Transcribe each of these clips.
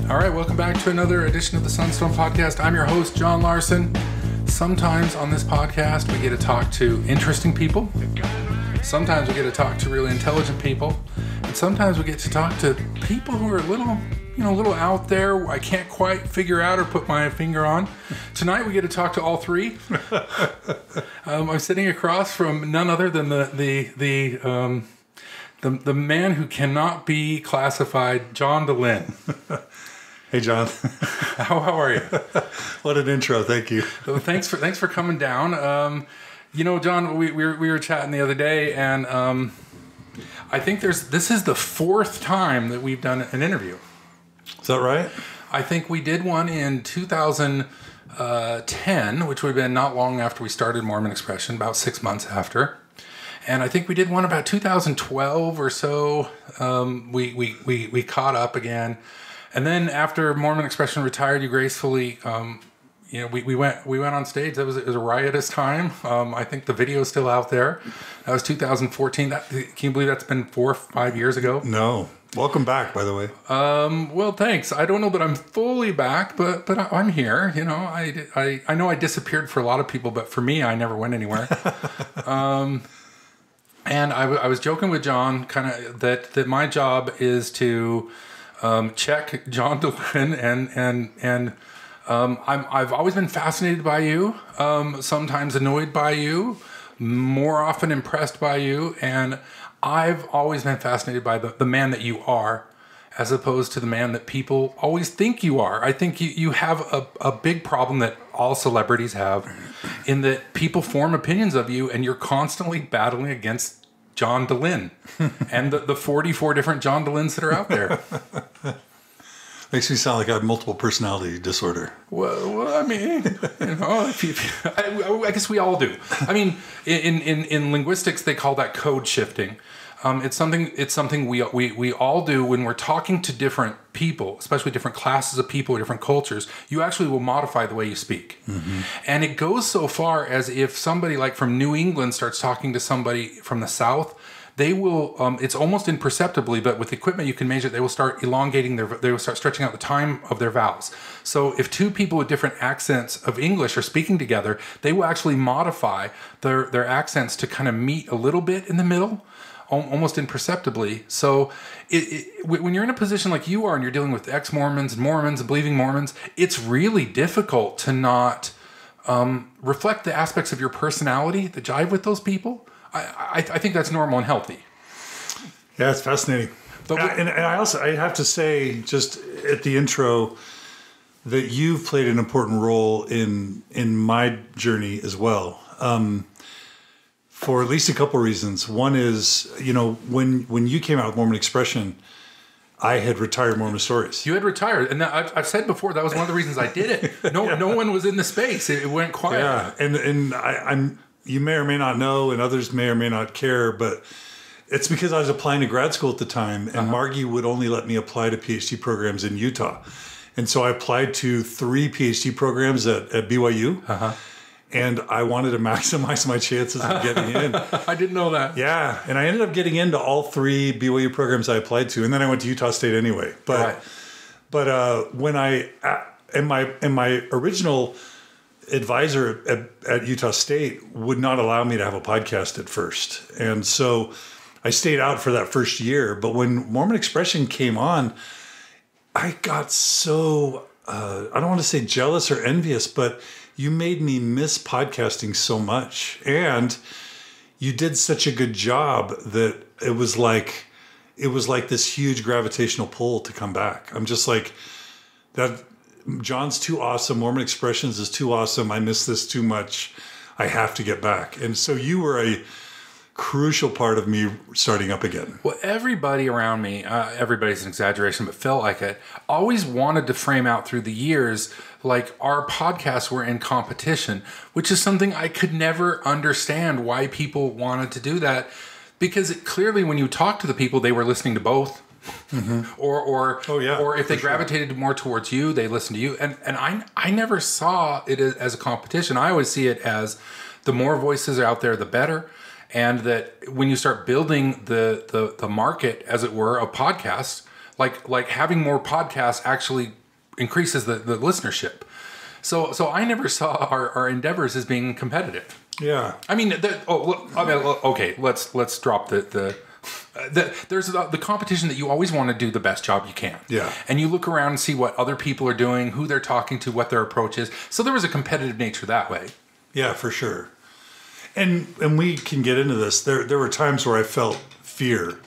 All right, welcome back to another edition of the Sunstone Podcast. I'm your host, John Larsen. Sometimes on this podcast, we get to talk to interesting people. Sometimes we get to talk to really intelligent people. And sometimes we get to talk to people who are a little out there. I can't quite figure out or put my finger on. Tonight, we get to talk to all three. I'm sitting across from none other than the man who cannot be classified, John Dehlin. Hey, John. How are you? What an intro. Thank you. Thanks for coming down. John, we were chatting the other day, and I think this is the fourth time that we've done an interview. Is that right? I think we did one in 2010, which would have been not long after we started Mormon Expression, about 6 months after. And I think we did one about 2012 or so. We caught up again. And then after Mormon Expression retired, you gracefully, we went on stage. It was a riotous time. I think the video is still out there. That was 2014. Can you believe that's been 4 or 5 years ago? No. Welcome back, by the way. Well, thanks. I don't know that I'm fully back, but I'm here. I know I disappeared for a lot of people, but for me, I never went anywhere. And I was joking with John, kind of that my job is to check John Dehlin, and I've always been fascinated by you, sometimes annoyed by you, more often impressed by you, and I've always been fascinated by the man that you are, as opposed to the man that people always think you are. I think you have a big problem that all celebrities have, in that people form opinions of you, and you're constantly battling against John Dehlin and the 44 different John Dehlins that are out there. Makes me sound like I have multiple personality disorder. Well, I mean, I guess we all do. I mean, in linguistics, they call that code shifting. It's something we all do when we're talking to different people, especially different classes of people, different cultures. You actually will modify the way you speak. Mm-hmm. And it goes so far as if somebody like from New England starts talking to somebody from the South, they will, it's almost imperceptibly, but with equipment you can measure, they will start elongating they will start stretching out the time of their vowels. So if two people with different accents of English are speaking together, they will actually modify their accents to kind of meet a little bit in the middle, almost imperceptibly. So when you're in a position like you are and you're dealing with ex-Mormons and Mormons and believing Mormons, it's really difficult to not reflect the aspects of your personality that jive with those people. I think that's normal and healthy. Yeah, it's fascinating. And I have to say, just at the intro, that you've played an important role in my journey as well. For at least a couple of reasons. One is, when you came out with Mormon Expression, I had retired Mormon Stories. You had retired, and I've said before that was one of the reasons I did it. No one was in the space; it went quiet. Yeah, and I'm you may or may not know, and others may or may not care, but it's because I was applying to grad school at the time, and Margie would only let me apply to PhD programs in Utah, and so I applied to 3 PhD programs at BYU. And I wanted to maximize my chances of getting in. I didn't know that. Yeah, and I ended up getting into all 3 BYU programs I applied to, and then I went to Utah State anyway. But when my original advisor at Utah State would not allow me to have a podcast at first, and so I stayed out for that first year. But when Mormon Expression came on, I got so I don't want to say jealous or envious, but you made me miss podcasting so much, and you did such a good job that it was like this huge gravitational pull to come back. I'm just like, that John's too awesome. Mormon Expressions is too awesome. I miss this too much. I have to get back. And so you were a crucial part of me starting up again. Well, everybody around me, everybody's an exaggeration, but felt like it, always wanted to frame out through the years like our podcasts were in competition, which is something I could never understand why people wanted to do that, because clearly when you talk to the people, they were listening to both. Mm-hmm. Or if they gravitated more towards you, they listened to you. And I never saw it as a competition. I always see it as the more voices are out there, the better. And that when you start building the market, as it were, of podcasts, like having more podcasts actually increases the listenership. So I never saw our endeavors as being competitive. Yeah. I mean, okay, let's drop there's the competition that you always want to do the best job you can. Yeah. And you look around and see what other people are doing, who they're talking to, what their approach is. So there was a competitive nature that way. Yeah, for sure. And we can get into this. There were times where I felt fear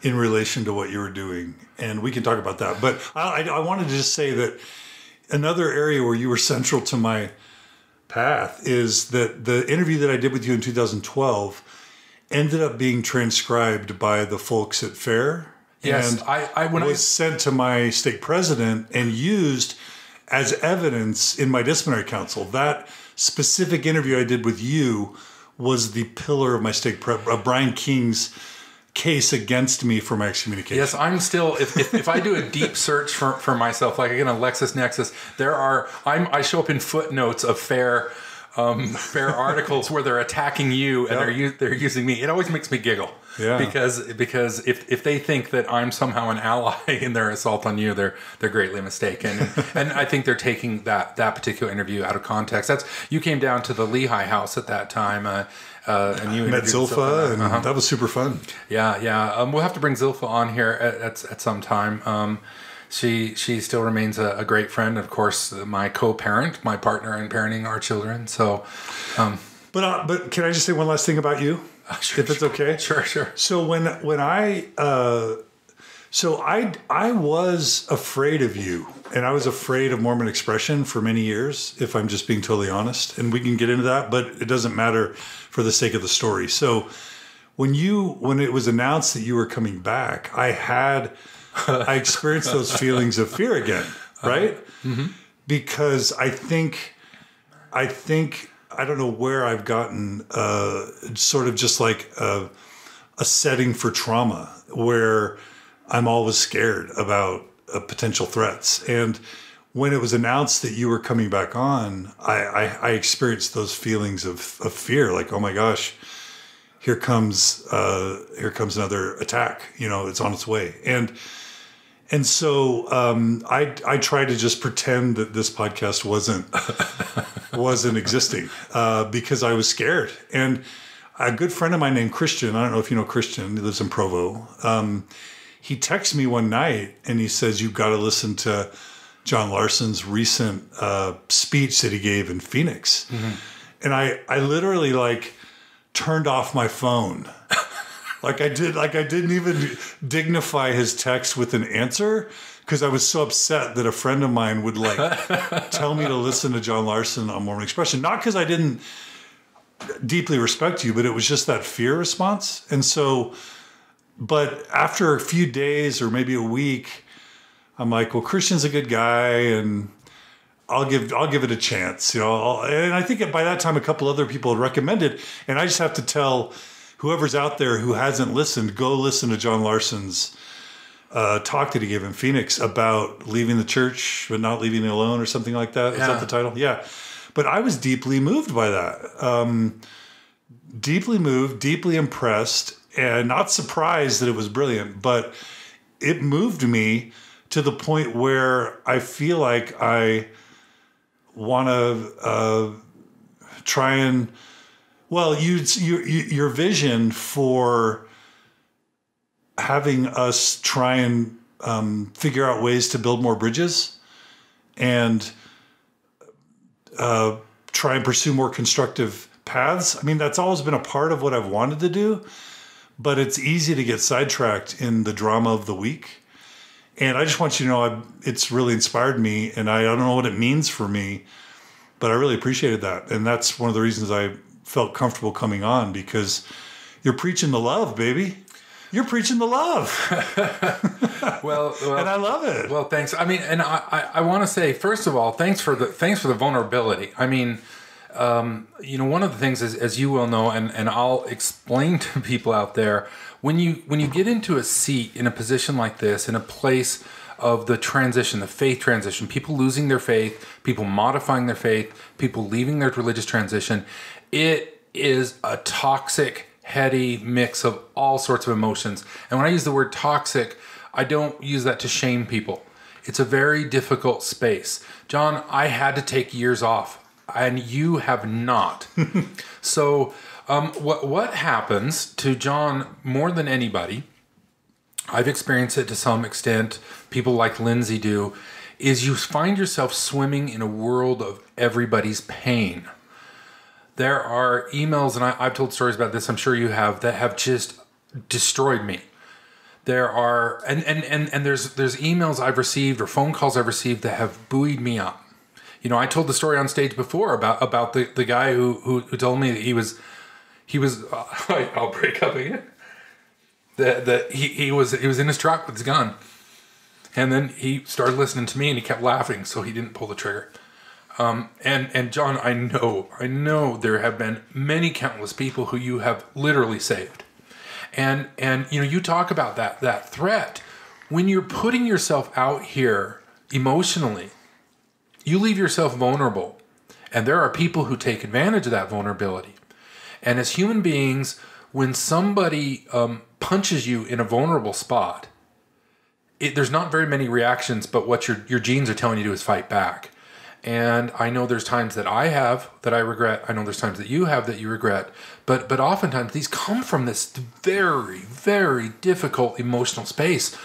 in relation to what you were doing, and we can talk about that. But I wanted to just say that another area where you were central to my path is that the interview that I did with you in 2012 ended up being transcribed by the folks at FAIR. Yes, and was sent to my stake president and used as evidence in my disciplinary council. That specific interview I did with you was the pillar of my stake Brian King's case against me for my excommunication. Yes, I'm still, if I do a deep search for myself, like again on LexisNexis, I show up in footnotes of FAIR articles where they're attacking you and they're using me. It always makes me giggle. Yeah. Because if they think that I'm somehow an ally in their assault on you, they're greatly mistaken. And I think they're taking that particular interview out of context. You came down to the Lehigh house at that time, and you met Zilpha, and that was super fun. Yeah. We'll have to bring Zilpha on here at some time. She still remains a great friend, of course, my co-parent, my partner in parenting our children. So, but can I just say one last thing about you? Sure, if it's okay. Sure. So when I was afraid of you, and I was afraid of Mormon expression for many years, if I'm just being totally honest, and we can get into that, but it doesn't matter for the sake of the story. So when it was announced that you were coming back, I experienced those feelings of fear again, right? Mm-hmm. Because I think I don't know where I've gotten sort of just like a setting for trauma where I'm always scared about potential threats. And when it was announced that you were coming back on, I experienced those feelings of fear, like, oh my gosh, here comes another attack. It's on its way. And so I tried to just pretend that this podcast wasn't existing because I was scared. And a good friend of mine named Christian, I don't know if you know Christian, he lives in Provo. He texted me one night and he says, "You've got to listen to John Larsen's recent speech that he gave in Phoenix." Mm-hmm. And I literally turned off my phone. I didn't even dignify his text with an answer because I was so upset that a friend of mine would tell me to listen to John Larsen on Mormon Expression. Not because I didn't deeply respect you, but it was just that fear response. And so, but after a few days or maybe a week, I'm like, well, Christian's a good guy and I'll give it a chance, and I think by that time, a couple other people had recommended, and I just have to tell whoever's out there who hasn't listened, go listen to John Larsen's talk that he gave in Phoenix about leaving the church but not leaving it alone or something like that. Yeah. Is that the title? Yeah. But I was deeply moved by that. Deeply moved, deeply impressed, and not surprised that it was brilliant, but it moved me to the point where I feel like I want to try and... Well, your vision for having us try and figure out ways to build more bridges and try and pursue more constructive paths. I mean, that's always been a part of what I've wanted to do, but it's easy to get sidetracked in the drama of the week. And I just want you to know it's really inspired me, and I don't know what it means for me, but I really appreciated that. And that's one of the reasons I felt comfortable coming on, because you're preaching the love, baby. You're preaching the love. well, and I love it. Well, thanks. I mean, and I want to say, first of all, thanks for the vulnerability. I mean, one of the things is, as you well know, and I'll explain to people out there, when you get into a seat in a position like this, in a place of the transition, the faith transition, people losing their faith, people modifying their faith, people leaving their religious transition, it is a toxic, heady mix of all sorts of emotions. And when I use the word toxic, I don't use that to shame people. It's a very difficult space. John, I had to take years off, and you have not. So what happens to John more than anybody, I've experienced it to some extent, people like Lindsay do, is you find yourself swimming in a world of everybody's pain. There are emails, and I've told stories about this, I'm sure you have, that have just destroyed me. There are, and there's emails I've received or phone calls I've received that have buoyed me up. You know, I told the story on stage before about the guy who told me that he was I'll break up again. That he was in his truck with his gun, and then he started listening to me and he kept laughing, so he didn't pull the trigger. And John, I know there have been many countless people who you have literally saved. And you know, you talk about that threat. When you're putting yourself out here emotionally, you leave yourself vulnerable. And there are people who take advantage of that vulnerability. And as human beings, when somebody punches you in a vulnerable spot, there's not very many reactions, but what your genes are telling you to do is fight back. And I know there's times that I have that I regret. I know there's times that you have that you regret. But oftentimes these come from this very, very difficult emotional space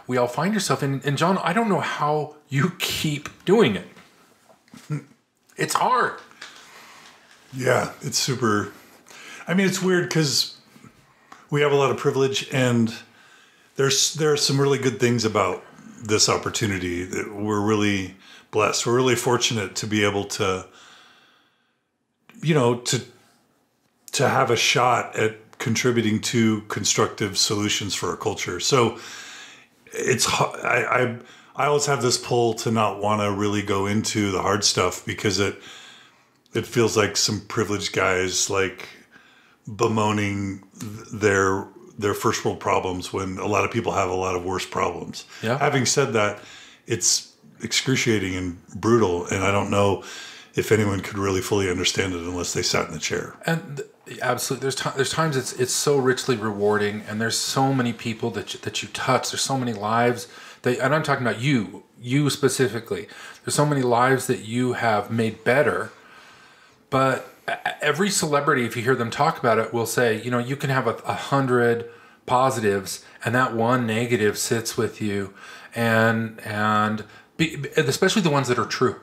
we all find yourself in. And John, I don't know how you keep doing it. It's hard. Yeah, it's super. I mean, it's weird because we have a lot of privilege, and there are some really good things about this opportunity that we're really blessed. We're really fortunate to be able to, you know, to have a shot at contributing to constructive solutions for our culture. So it's I always have this pull to not want to really go into the hard stuff because it feels like some privileged guys like bemoaning their first world problems when a lot of people have a lot of worse problems. Yeah. Having said that, it's excruciating and brutal, and I don't know if anyone could really fully understand it unless they sat in the chair. And absolutely, there's times it's so richly rewarding, and there's so many people that you touch. There's so many lives and I'm talking about you specifically. There's so many lives that you have made better. But every celebrity, if you hear them talk about it, will say, you know, you can have 100 positives, and that one negative sits with you, and especially the ones that are true.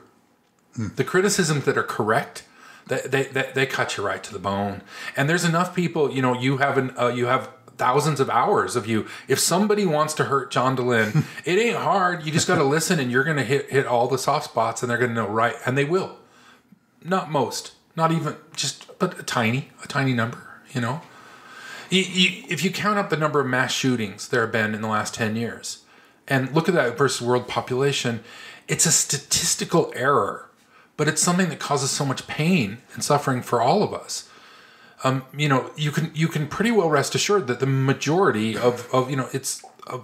The criticisms that are correct, they cut you right to the bone. And there's enough people, you know, you have thousands of hours of you. If somebody wants to hurt John Dehlin, it ain't hard. You just got to listen, and you're going to hit all the soft spots, and they're going to know right, and they will. Not most, not even just, but a tiny number. You know, if you count up the number of mass shootings there have been in the last 10 years, and look at that versus world population, it's a statistical error. But it's something that causes so much pain and suffering for all of us. You know, you can pretty well rest assured that the majority of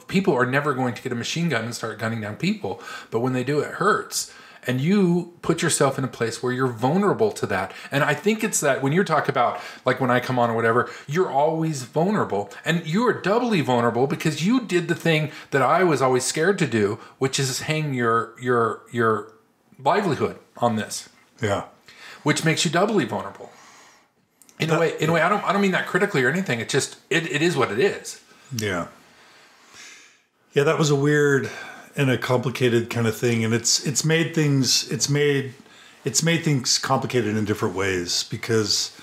people are never going to get a machine gun and start gunning down people. But when they do, it hurts. And you put yourself in a place where you're vulnerable to that. And I think it's that when you talk about, like when I come on or whatever, you're always vulnerable. And you are doubly vulnerable because you did the thing that I was always scared to do, which is hang your livelihood on this. Yeah. Which makes you doubly vulnerable. In a way, I don't mean that critically or anything. It's just it is what it is. Yeah. Yeah, that was a weird and a complicated kind of thing, and it's made things complicated in different ways because,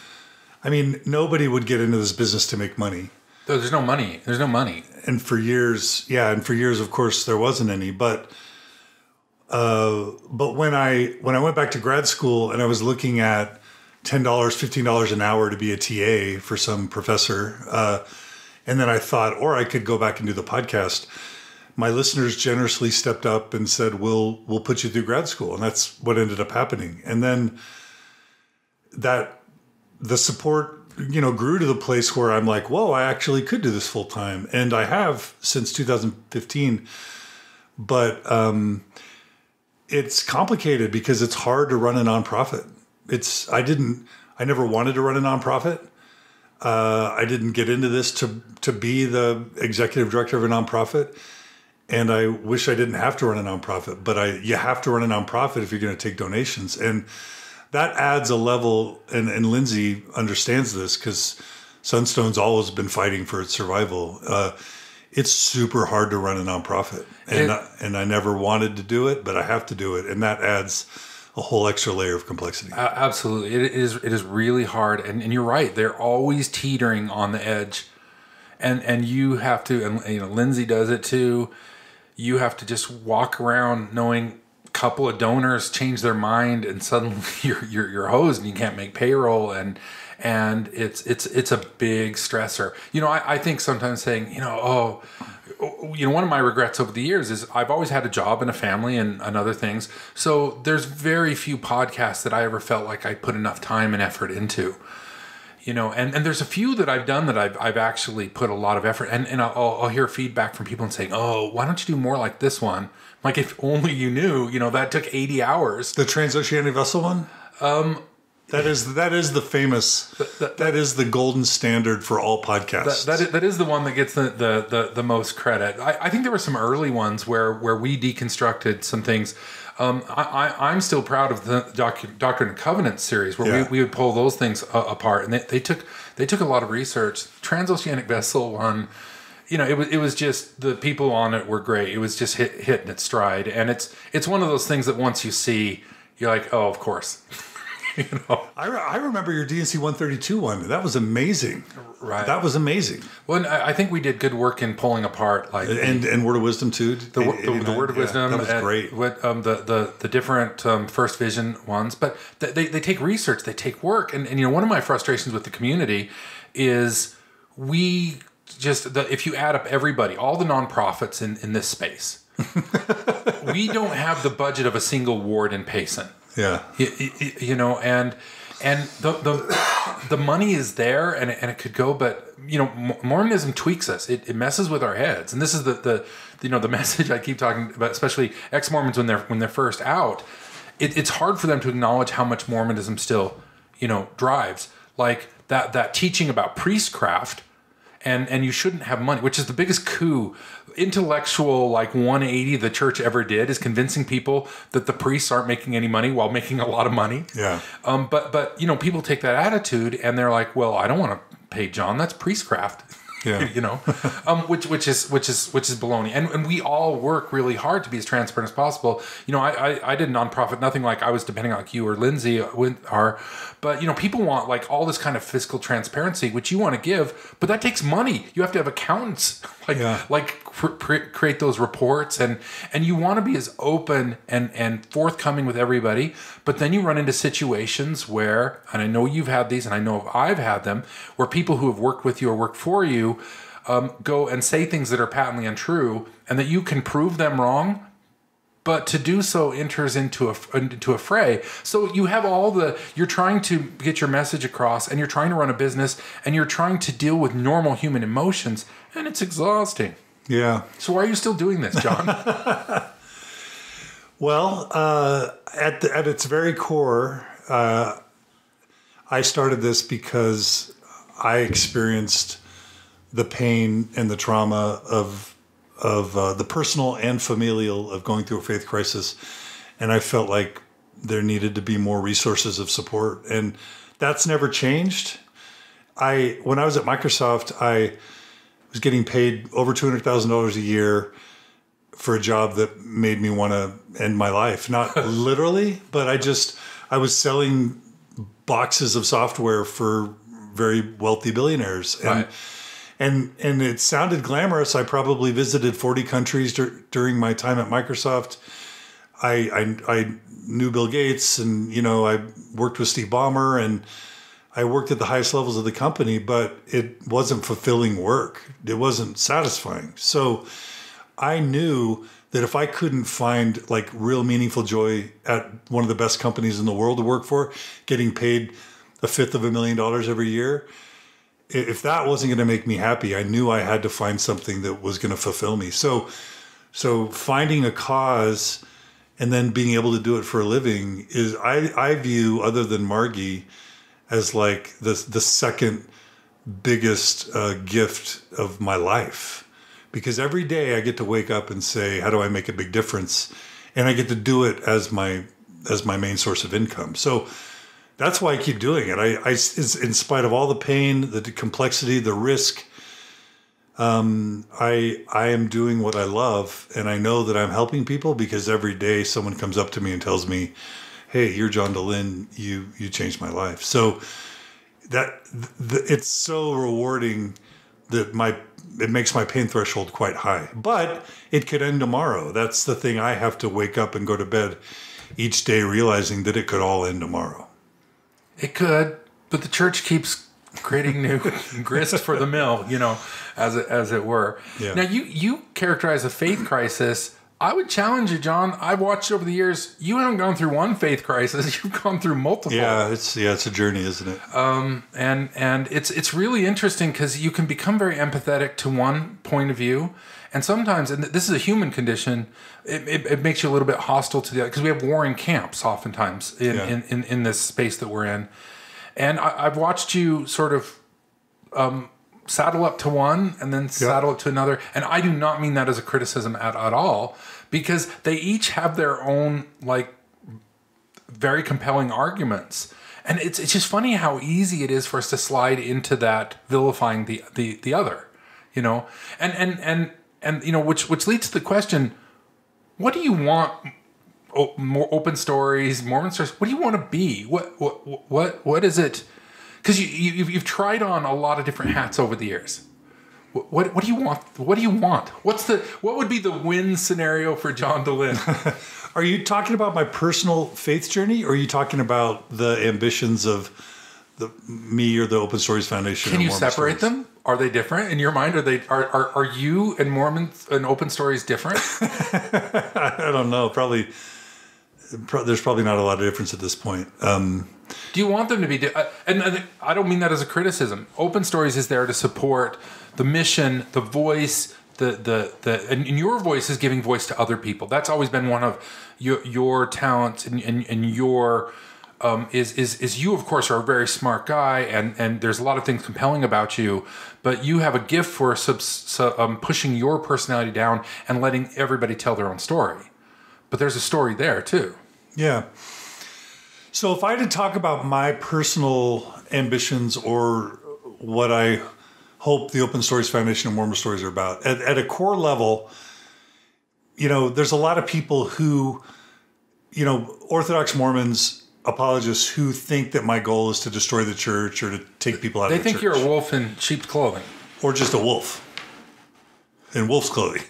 I mean, nobody would get into this business to make money. There's no money. There's no money. And for years, of course, there wasn't any. But when I went back to grad school and I was looking at $10, $15 an hour to be a TA for some professor, and then I thought, or I could go back and do the podcast. My listeners generously stepped up and said, we'll put you through grad school. And that's what ended up happening. And then that the support, you know, grew to the place where I'm like, whoa, I actually could do this full time. And I have since 2015. But it's complicated because it's hard to run a nonprofit. I never wanted to run a nonprofit. I didn't get into this to be the executive director of a nonprofit. And I wish I didn't have to run a nonprofit, but you have to run a nonprofit if you're going to take donations. And that adds a level, and Lindsay understands this because Sunstone's always been fighting for its survival. It's super hard to run a nonprofit. And I never wanted to do it, but I have to do it. And that adds a whole extra layer of complexity. Absolutely. It is really hard. And you're right. They're always teetering on the edge. And you have to, and Lindsay does it too. You have to just walk around knowing a couple of donors change their mind and suddenly you're hosed and you can't make payroll and it's a big stressor. I think sometimes saying, one of my regrets over the years is I've always had a job and a family and other things. So there's very few podcasts that I ever felt like I put enough time and effort into. And there's a few that I've done that I've actually put a lot of effort, and I'll hear feedback from people and saying, "Oh, why don't you do more like this one?" Like, if only you knew, that took 80 hours. The Transoceanic vessel one. That is the famous. That is the golden standard for all podcasts. That is the one that gets the most credit. I think there were some early ones where we deconstructed some things. I'm still proud of the Doctrine and Covenants series where we would pull those things apart, and they took a lot of research. Transoceanic vessel one, it was just the people on it were great. It was just hitting its stride, and it's one of those things that once you see, you're like, oh, of course. I remember your DNC 132 one. That was amazing. Right. That was amazing. Well, I think we did good work in pulling apart, like and Word of Wisdom too. The Word of Wisdom. That was great. With the different First Vision ones, but they take research, they take work, and one of my frustrations with the community is we just if you add up everybody, all the nonprofits in this space, we don't have the budget of a single ward in Payson. Yeah, and the money is there, and it could go, but Mormonism tweaks us. It messes with our heads, and this is the message I keep talking about, especially ex-Mormons when they're first out. It's hard for them to acknowledge how much Mormonism still drives, like that teaching about priestcraft. And you shouldn't have money, which is the biggest coup, intellectual 180 the church ever did, is convincing people that the priests aren't making any money while making a lot of money. Yeah. But people take that attitude and they're like, well, I don't want to pay John. That's priestcraft. Yeah. Which is baloney. And we all work really hard to be as transparent as possible. I did nonprofit, nothing like I was depending on like you or Lindsay are, but people want all this kind of fiscal transparency, which you want to give, but that takes money. You have to have accountants create those reports, and you want to be as open and forthcoming with everybody. But then you run into situations where, and I know you've had these, and I know I've had them, where people who have worked with you or worked for you go and say things that are patently untrue, and that you can prove them wrong, but to do so enters into a fray. So you have you're trying to get your message across, and you're trying to run a business, and you're trying to deal with normal human emotions, and it's exhausting. Yeah. So why are you still doing this, John? Well, at its very core, I started this because I experienced the pain and the trauma of the personal and familial of going through a faith crisis, and I felt like there needed to be more resources of support, and that's never changed. When I was at Microsoft, I was getting paid over $200,000 a year for a job that made me want to end my life. Not literally, but I was selling boxes of software for very wealthy billionaires. Right. And it sounded glamorous. I probably visited 40 countries during my time at Microsoft. I knew Bill Gates, and I worked with Steve Ballmer, and I worked at the highest levels of the company, but it wasn't fulfilling work. It wasn't satisfying. So I knew that if I couldn't find real meaningful joy at one of the best companies in the world to work for, getting paid $250,000 every year, if that wasn't going to make me happy, I knew I had to find something that was going to fulfill me. So finding a cause and then being able to do it for a living is, I view, other than Margie, as the second biggest gift of my life, because every day I get to wake up and say, how do I make a big difference? And I get to do it as my main source of income. So that's why I keep doing it. I in spite of all the pain, the complexity, the risk, I am doing what I love, and I know that I'm helping people because every day someone comes up to me and tells me, "Hey, you're John Dehlin. You changed my life." So it's so rewarding that it makes my pain threshold quite high. But it could end tomorrow. That's the thing. I have to wake up and go to bed each day realizing that it could all end tomorrow. It could, but the church keeps creating new grist for the mill, as it were. Yeah. Now, you characterize a faith crisis. I would challenge you, John. I've watched over the years. You haven't gone through one faith crisis. You've gone through multiple. Yeah, it's a journey, isn't it? And it's really interesting because you can become very empathetic to one point of view, and sometimes, and this is a human condition, it makes you a little bit hostile to the other because we have warring camps oftentimes in this space that we're in. And I've watched you sort of saddle up to one and then saddle up to another. And I do not mean that as a criticism at all, because they each have their own, very compelling arguments. And it's just funny how easy it is for us to slide into that vilifying the other, and which leads to the question, what do you want? More open stories, Mormon stories. What do you want to be? What is it? Because you've tried on a lot of different hats over the years. What do you want? What do you want? What would be the win scenario for John Dehlin? Are you talking about my personal faith journey, or are you talking about the ambitions of me or the Open Stories Foundation? Can you separate them? Are they different in your mind? Are you and Mormons and Open Stories different? I don't know. There's probably not a lot of difference at this point. Do you want them to be? And I don't mean that as a criticism. Open Stories is there to support the mission, the voice, and your voice is giving voice to other people. That's always been one of your talents, and your is you, of course, are a very smart guy, and there's a lot of things compelling about you, but you have a gift for pushing your personality down and letting everybody tell their own story. But there's a story there too. Yeah. So if I had to talk about my personal ambitions or what I hope the Open Stories Foundation and Mormon Stories are about, at a core level, there's a lot of people who, Orthodox Mormons, apologists, who think that my goal is to destroy the church or to take people out of the church. They think you're a wolf in sheep's clothing. Or just a wolf in wolf's clothing.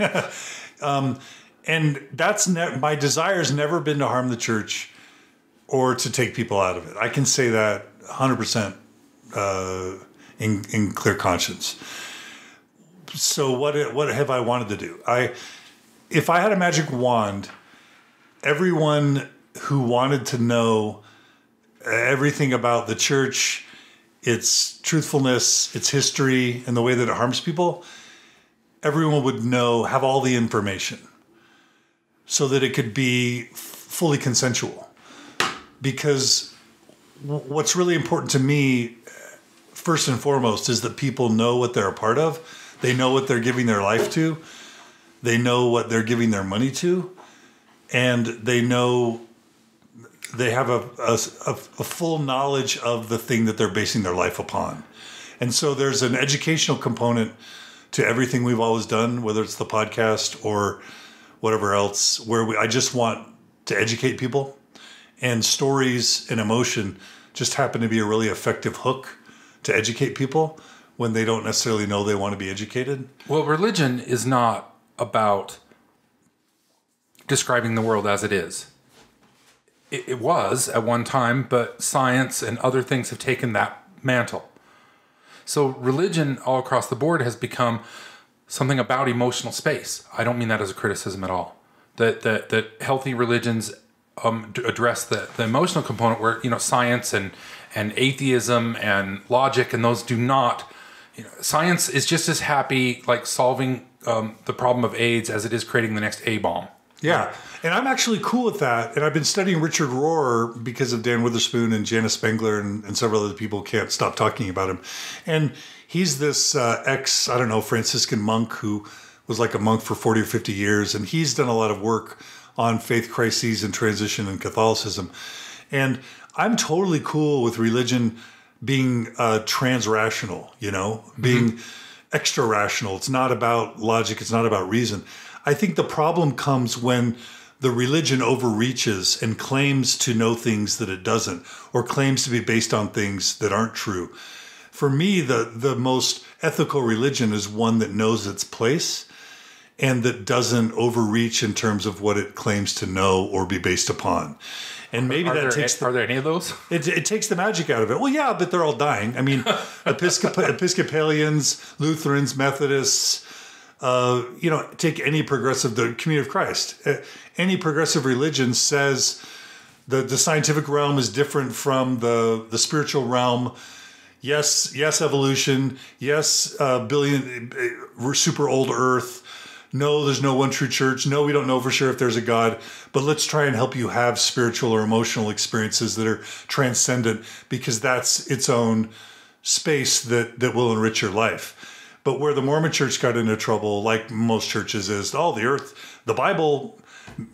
And that's my desire has never been to harm the church or to take people out of it. I can say that 100% in clear conscience. So what have I wanted to do? If I had a magic wand, everyone who wanted to know everything about the church, its truthfulness, its history, and the way that it harms people, everyone would have all the information, so that it could be fully consensual. Because what's really important to me, first and foremost, is that people know what they're a part of. They know what they're giving their life to. They know what they're giving their money to. And they know they have a full knowledge of the thing that they're basing their life upon. And so there's an educational component to everything we've always done, whether it's the podcast or whatever else, where I just want to educate people, and stories and emotion just happen to be a really effective hook to educate people when they don't necessarily know they want to be educated. Well, religion is not about describing the world as it is. It was at one time, but science and other things have taken that mantle. So religion all across the board has become something about emotional space. I don't mean that as a criticism at all. That healthy religions address the emotional component, where science and atheism and logic and those do not. Science is just as happy solving the problem of AIDS as it is creating the next A-bomb. Yeah, and I'm actually cool with that. And I've been studying Richard Rohr because of Dan Witherspoon and Janice Spengler and several other people. Can't stop talking about him. And he's this Franciscan monk who was like a monk for 40 or 50 years, and he's done a lot of work on faith crises and transition in Catholicism. And I'm totally cool with religion being trans-rational, being extra-rational. It's not about logic. It's not about reason. I think the problem comes when the religion overreaches and claims to know things that it doesn't, or claims to be based on things that aren't true. For me, the most ethical religion is one that knows its place and that doesn't overreach in terms of what it claims to know or be based upon. And maybe are there any of those? It takes the magic out of it. Well, yeah, but they're all dying. I mean, Episcopalians, Lutherans, Methodists, take any progressive, the Community of Christ. Any progressive religion says the scientific realm is different from the spiritual realm. Yes, evolution. Yes, we're super old Earth. No, there's no one true church. No, we don't know for sure if there's a God. But let's try and help you have spiritual or emotional experiences that are transcendent, because that's its own space that will enrich your life. But where the Mormon church got into trouble, like most churches, is, the Bible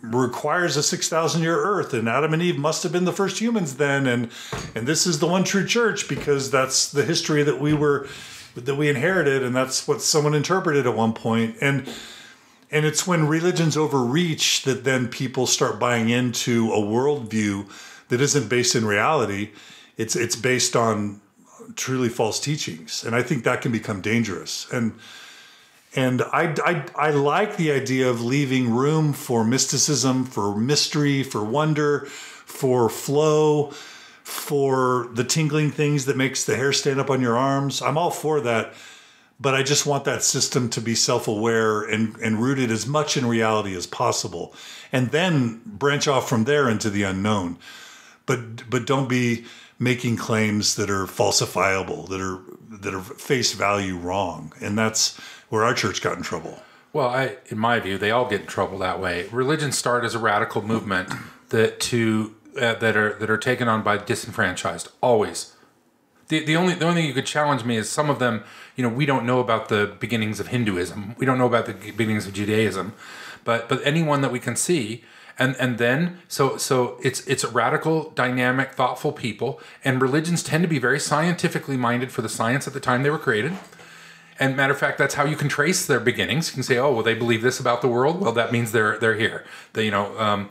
requires a 6,000-year earth, and Adam and Eve must have been the first humans then, and this is the one true church because that's the history that we inherited, and that's what someone interpreted at one point. And it's when religions overreach that then people start buying into a worldview that isn't based in reality. It's based on truly false teachings, and I think that can become dangerous. And I like the idea of leaving room for mysticism, for mystery, for wonder, for flow, for the tingling things that makes the hair stand up on your arms. I'm all for that. But I just want that system to be self-aware and rooted as much in reality as possible, and then branch off from there into the unknown. But don't be making claims that are falsifiable, that are face value wrong, and that's where our church got in trouble. Well, in my view, they all get in trouble that way. Religions start as a radical movement that are taken on by disenfranchised, always. The only thing you could challenge me is some of them, we don't know about the beginnings of Hinduism. We don't know about the beginnings of Judaism, but anyone that we can see, and then so it's a radical, dynamic, thoughtful people, and religions tend to be very scientifically minded for the science at the time they were created. And matter of fact, that's how you can trace their beginnings. You can say, oh, well, they believe this about the world. Well, that means they're here. But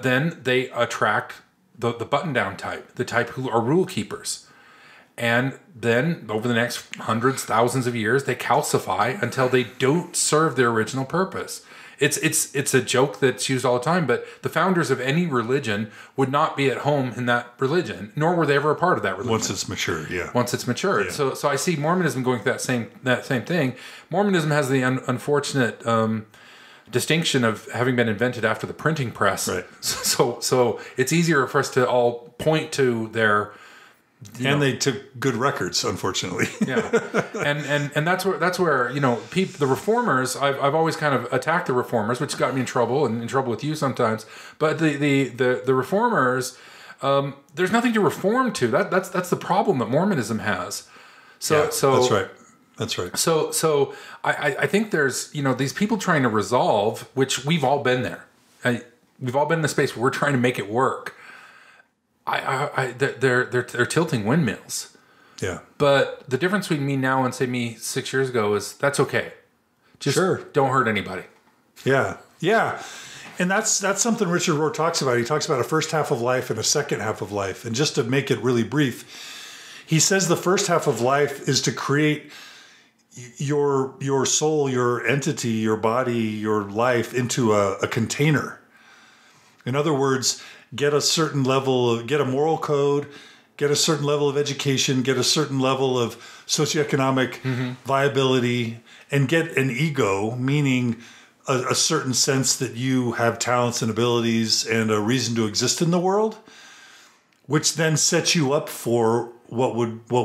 then they attract the button-down type, the type who are rule keepers. And then over the next hundreds, thousands of years, they calcify until they don't serve their original purpose. It's a joke that's used all the time, but the founders of any religion would not be at home in that religion, nor were they ever a part of that religion. Once it's matured, yeah. Once it's matured. Yeah. So I see Mormonism going through that same thing. Mormonism has the unfortunate distinction of having been invented after the printing press. Right. So it's easier for us to all point to their... they took good records, unfortunately. Yeah, and that's where the reformers. I've always kind of attacked the reformers, which got me in trouble and in trouble with you sometimes. But the reformers, there's nothing to reform to. That's the problem that Mormonism has. So that's right. That's right. So I think there's these people trying to resolve, which we've all been there. We've all been in the space where we're trying to make it work. They're tilting windmills. Yeah. But the difference between me now and say me 6 years ago is that's okay. Just don't hurt anybody. Yeah. Yeah. And that's something Richard Rohr talks about. He talks about a first half of life and a second half of life. And just to make it really brief, he says the first half of life is to create your soul, your entity, your body, your life into a container. In other words, get a moral code, get a certain level of education, get a certain level of socioeconomic viability, and get an ego, meaning a certain sense that you have talents and abilities and a reason to exist in the world, which then sets you up for what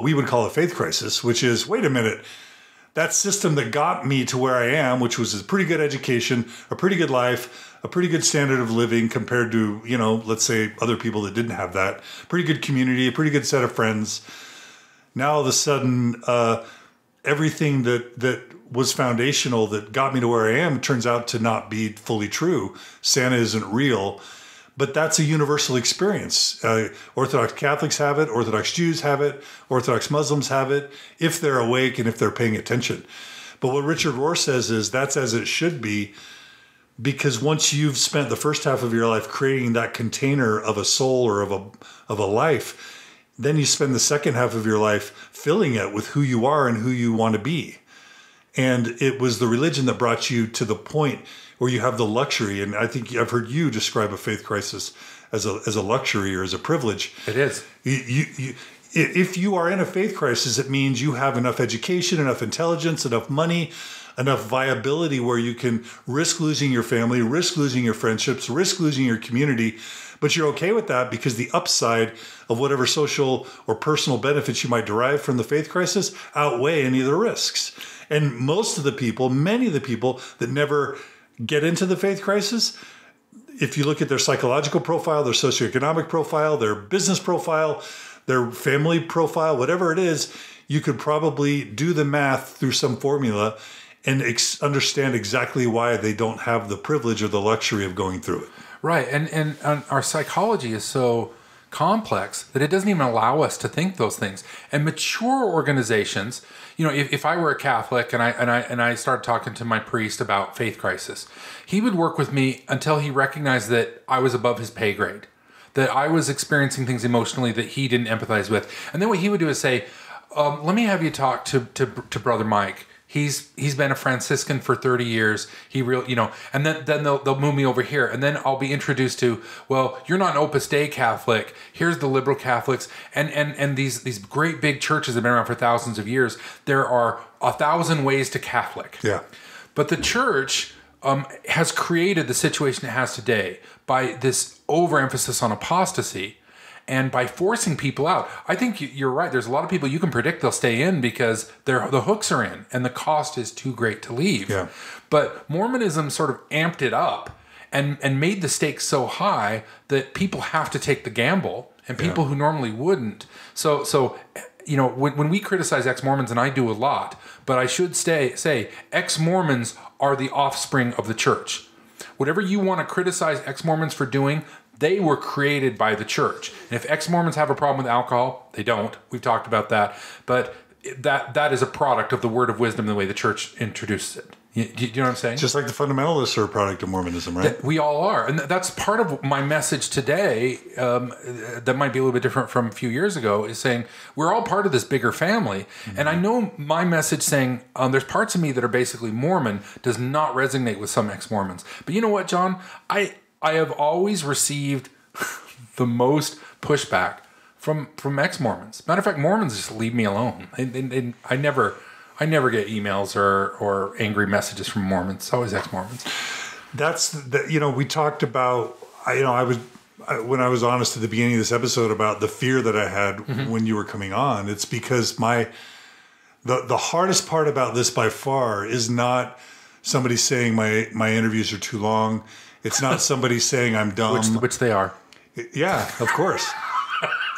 we would call a faith crisis, which is, wait a minute, that system that got me to where I am, which was a pretty good education, a pretty good life, a pretty good standard of living compared to, let's say other people that didn't have that, pretty good community, a pretty good set of friends. Now all of a sudden, everything that was foundational that got me to where I am turns out to not be fully true. Santa isn't real, but that's a universal experience. Orthodox Catholics have it, Orthodox Jews have it, Orthodox Muslims have it, if they're awake and if they're paying attention. But what Richard Rohr says is that's as it should be, because once you've spent the first half of your life creating that container of a soul or of a life, then you spend the second half of your life filling it with who you are and who you want to be. And it was the religion that brought you to the point where you have the luxury. And I think I've heard you describe a faith crisis as a luxury or as a privilege. It is. If you are in a faith crisis, it means you have enough education, enough intelligence, enough money, enough viability where you can risk losing your family, risk losing your friendships, risk losing your community. But you're okay with that because the upside of whatever social or personal benefits you might derive from the faith crisis outweigh any of the risks. And most of the people, many of the people that never get into the faith crisis, if you look at their psychological profile, their socioeconomic profile, their business profile, their family profile, whatever it is, you could probably do the math through some formula and understand exactly why they don't have the privilege or the luxury of going through it. Right. And our psychology is so complex that it doesn't even allow us to think those things. And mature organizations, you know, if I were a Catholic and I started talking to my priest about faith crisis, he would work with me until he recognized that I was above his pay grade, that I was experiencing things emotionally that he didn't empathize with. And then what he would do is say, let me have you talk to Brother Mike. He's been a Franciscan for 30 years. And then they'll move me over here, and then I'll be introduced to, well, you're not an Opus Dei Catholic. Here's the liberal Catholics, and these great big churches that have been around for thousands of years. There are 1,000 ways to Catholic. Yeah, but the church has created the situation it has today by this overemphasis on apostasy. And by forcing people out, I think you're right. There's a lot of people you can predict they'll stay in because the hooks are in and the cost is too great to leave. Yeah. But Mormonism sort of amped it up and made the stakes so high that people have to take the gamble, and people who normally wouldn't. So you know, when we criticize ex-Mormons, and I do a lot, but I should say ex-Mormons are the offspring of the church. Whatever you want to criticize ex-Mormons for doing, they were created by the church. And if ex-Mormons have a problem with alcohol, they don't. We've talked about that. But that is a product of the word of wisdom, the way the church introduces it. Do you know what I'm saying? Just like the fundamentalists are a product of Mormonism, right? We all are. And that's part of my message today, that might be a little bit different from a few years ago, is saying we're all part of this bigger family. Mm-hmm. And I know my message saying there's parts of me that are basically Mormon does not resonate with some ex-Mormons. But you know what, John? I have always received the most pushback from ex-Mormons. Matter of fact, Mormons just leave me alone. And I never get emails or angry messages from Mormons. It's always ex-Mormons. We talked about, when I was honest at the beginning of this episode about the fear that I had when you were coming on, it's because the hardest part about this by far is not somebody saying my interviews are too long. It's not somebody saying I'm dumb. Which they are. Yeah, of course.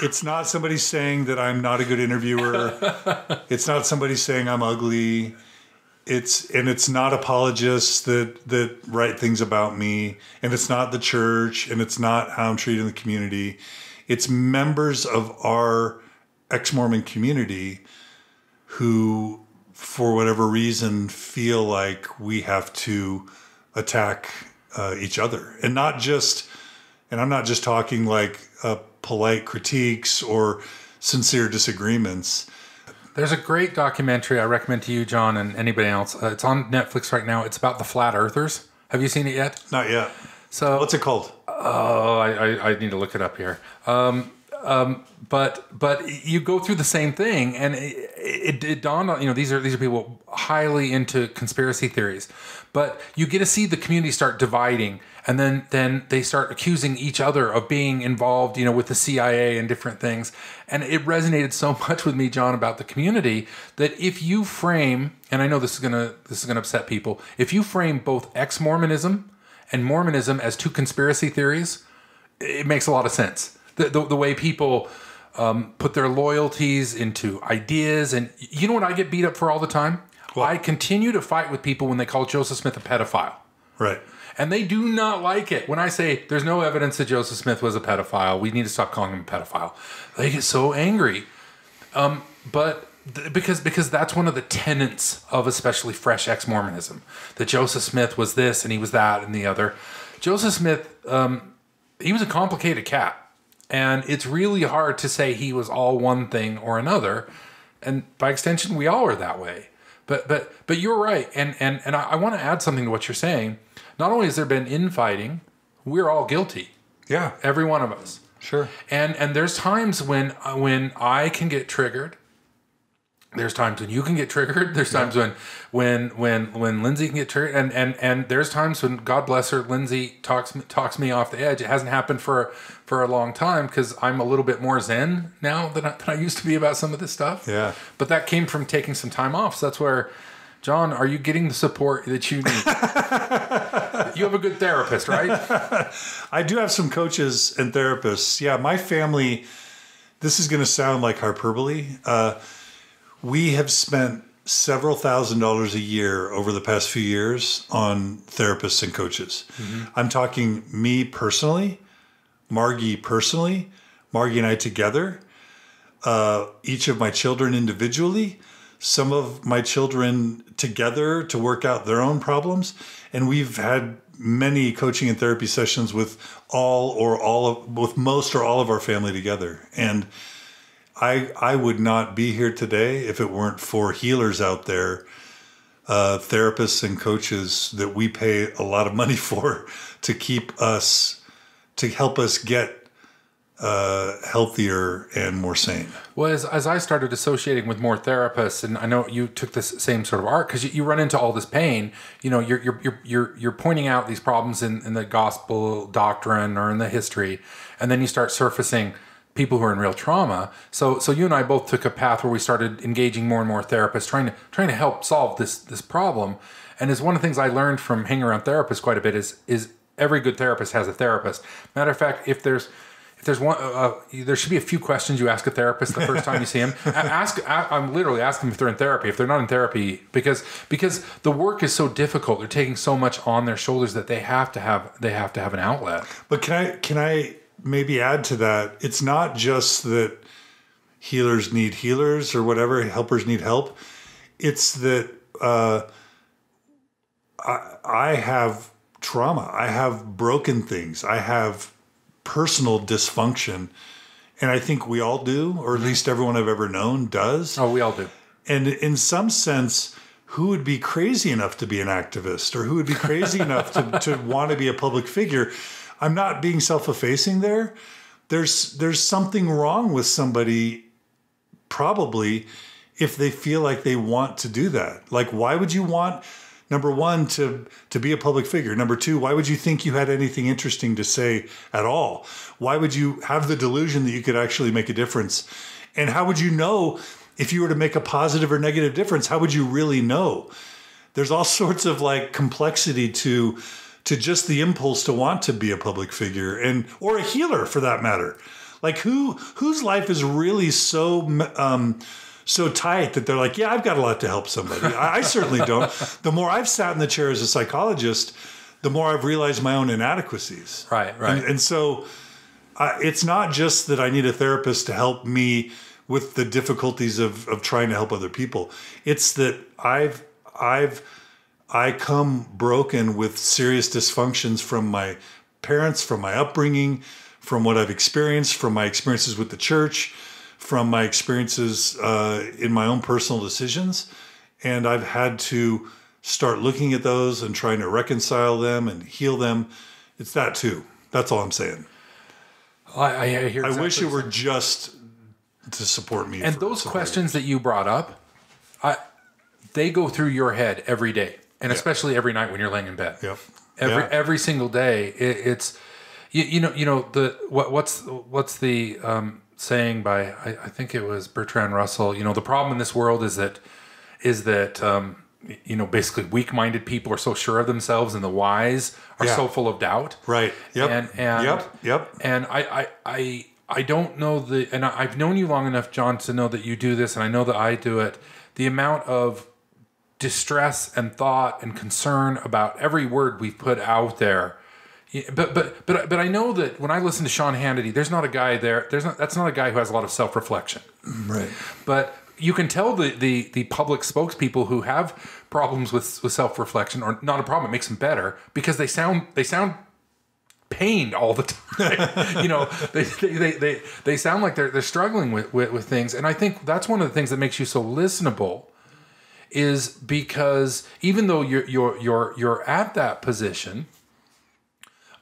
It's not somebody saying that I'm not a good interviewer. It's not somebody saying I'm ugly. It's not apologists that write things about me. And it's not the church. And it's not how I'm treated in the community. It's members of our ex-Mormon community who, for whatever reason, feel like we have to attack each other, and I'm not just talking like polite critiques or sincere disagreements. There's a great documentary I recommend to you, John, and anybody else. It's on Netflix right now. It's about the Flat Earthers. Have you seen it yet? Not yet. So what's it called? Oh, I need to look it up here. But you go through the same thing, and it dawned on, these are people highly into conspiracy theories, but you get to see the community start dividing, and then they start accusing each other of being involved, with the CIA and different things. And it resonated so much with me, John, about the community, that if you frame, and I know this is gonna upset people, if you frame both ex-Mormonism and Mormonism as two conspiracy theories, it makes a lot of sense. The way people put their loyalties into ideas. And you know what I get beat up for all the time? Well, I continue to fight with people when they call Joseph Smith a pedophile. Right. And they do not like it. When I say there's no evidence that Joseph Smith was a pedophile, we need to stop calling him a pedophile. They get so angry. Because that's one of the tenets of especially fresh ex-Mormonism, that Joseph Smith was this and he was that and the other. Joseph Smith, he was a complicated cat. And it's really hard to say he was all one thing or another. And by extension, we all are that way. But you're right. And I want to add something to what you're saying. Not only has there been infighting, we're all guilty. Yeah. Every one of us. Sure. And there's times when I can get triggered. There's times when you can get triggered. There's times when Lindsay can get triggered, and there's times when, God bless her, Lindsay talks me off the edge. It hasn't happened for a long time because I'm a little bit more zen now than I used to be about some of this stuff. Yeah. But that came from taking some time off. So that's where, John, are you getting the support that you need? You have a good therapist, right? I do have some coaches and therapists. Yeah, my family. This is going to sound like hyperbole. We have spent several $1,000s a year over the past few years on therapists and coaches. Mm-hmm. I'm talking me personally, Margie personally, Margie and I together, each of my children individually, some of my children together to work out their own problems. And we've had many coaching and therapy sessions with most or all of our family together. And I would not be here today if it weren't for healers out there, therapists and coaches that we pay a lot of money for to help us get healthier and more sane. Well, as I started associating with more therapists, and I know you took this same sort of arc because you run into all this pain. You know, you're pointing out these problems in the gospel doctrine or in the history, and then you start surfacing people who are in real trauma. So you and I both took a path where we started engaging more and more therapists, trying to help solve this problem. And as one of the things I learned from hanging around therapists quite a bit is every good therapist has a therapist. Matter of fact, if there's one, there should be a few questions you ask a therapist the first time you see him. I'm literally asking them if they're in therapy, if they're not in therapy, because the work is so difficult. They're taking so much on their shoulders that they have to have an outlet. But can I maybe add to that? It's not just that healers need healers or whatever, helpers need help. It's that I have trauma. I have broken things. I have personal dysfunction. And I think we all do, or at least everyone I've ever known does. Oh, we all do. And in some sense, who would be crazy enough to be an activist, or who would be crazy enough to want to be a public figure? I'm not being self-effacing there. There's something wrong with somebody, probably, if they feel like they want to do that. Like, why would you want, number one, to be a public figure? Number two, why would you think you had anything interesting to say at all? Why would you have the delusion that you could actually make a difference? And how would you know if you were to make a positive or negative difference? How would you really know? There's all sorts of like complexity to just the impulse to want to be a public figure, or a healer for that matter. Like whose life is really so tight that they're like, yeah, I've got a lot to help somebody. I certainly don't. The more I've sat in the chair as a psychologist, the more I've realized my own inadequacies. Right. And so it's not just that I need a therapist to help me with the difficulties of trying to help other people. It's that I come broken with serious dysfunctions from my parents, from my upbringing, from what I've experienced, from my experiences with the church, from my experiences in my own personal decisions. And I've had to start looking at those and trying to reconcile them and heal them. It's that too. That's all I'm saying. I hear exactly. I wish it were just to support me. And those questions that you brought up, they go through your head every day. And especially every night when you're laying in bed. Yep. Every single day, it's what's the saying by I think it was Bertrand Russell. The problem in this world is that basically weak-minded people are so sure of themselves, and the wise are so full of doubt. Right. Yep. And yep. And I don't know and I've known you long enough, John, to know that you do this, and I know that I do it. The amount of distress and thought and concern about every word we've put out there. But I know that when I listen to Sean Hannity, there's not a guy there. That's not a guy who has a lot of self-reflection. Right. But you can tell the public spokespeople who have problems with self-reflection, or not a problem, it makes them better, because they sound pained all the time. You know, they sound like they're struggling with things. And I think that's one of the things that makes you so listenable, is because even though you're at that position,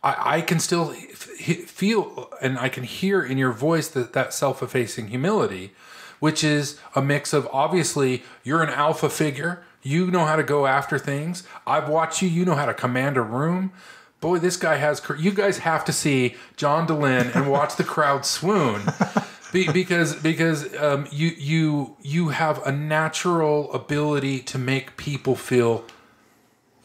I can still feel, and I can hear in your voice that self-effacing humility, which is a mix of, obviously, you're an alpha figure. You know how to go after things. I've watched you. You know how to command a room. Boy, this guy has... You guys have to see John Dehlin and watch the crowd swoon. Because you have a natural ability to make people feel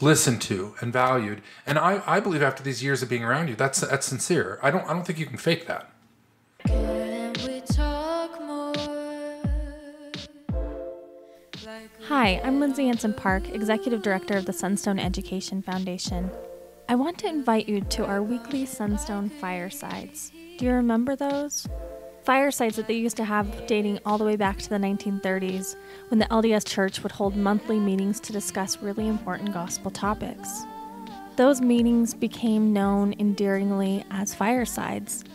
listened to and valued. And I believe after these years of being around you, that's sincere. I don't think you can fake that. Hi, I'm Lindsay Hansen Park, Executive Director of the Sunstone Education Foundation. I want to invite you to our weekly Sunstone Firesides. Do you remember those? Firesides that they used to have dating all the way back to the 1930s, when the LDS Church would hold monthly meetings to discuss really important gospel topics. Those meetings became known endearingly as Firesides.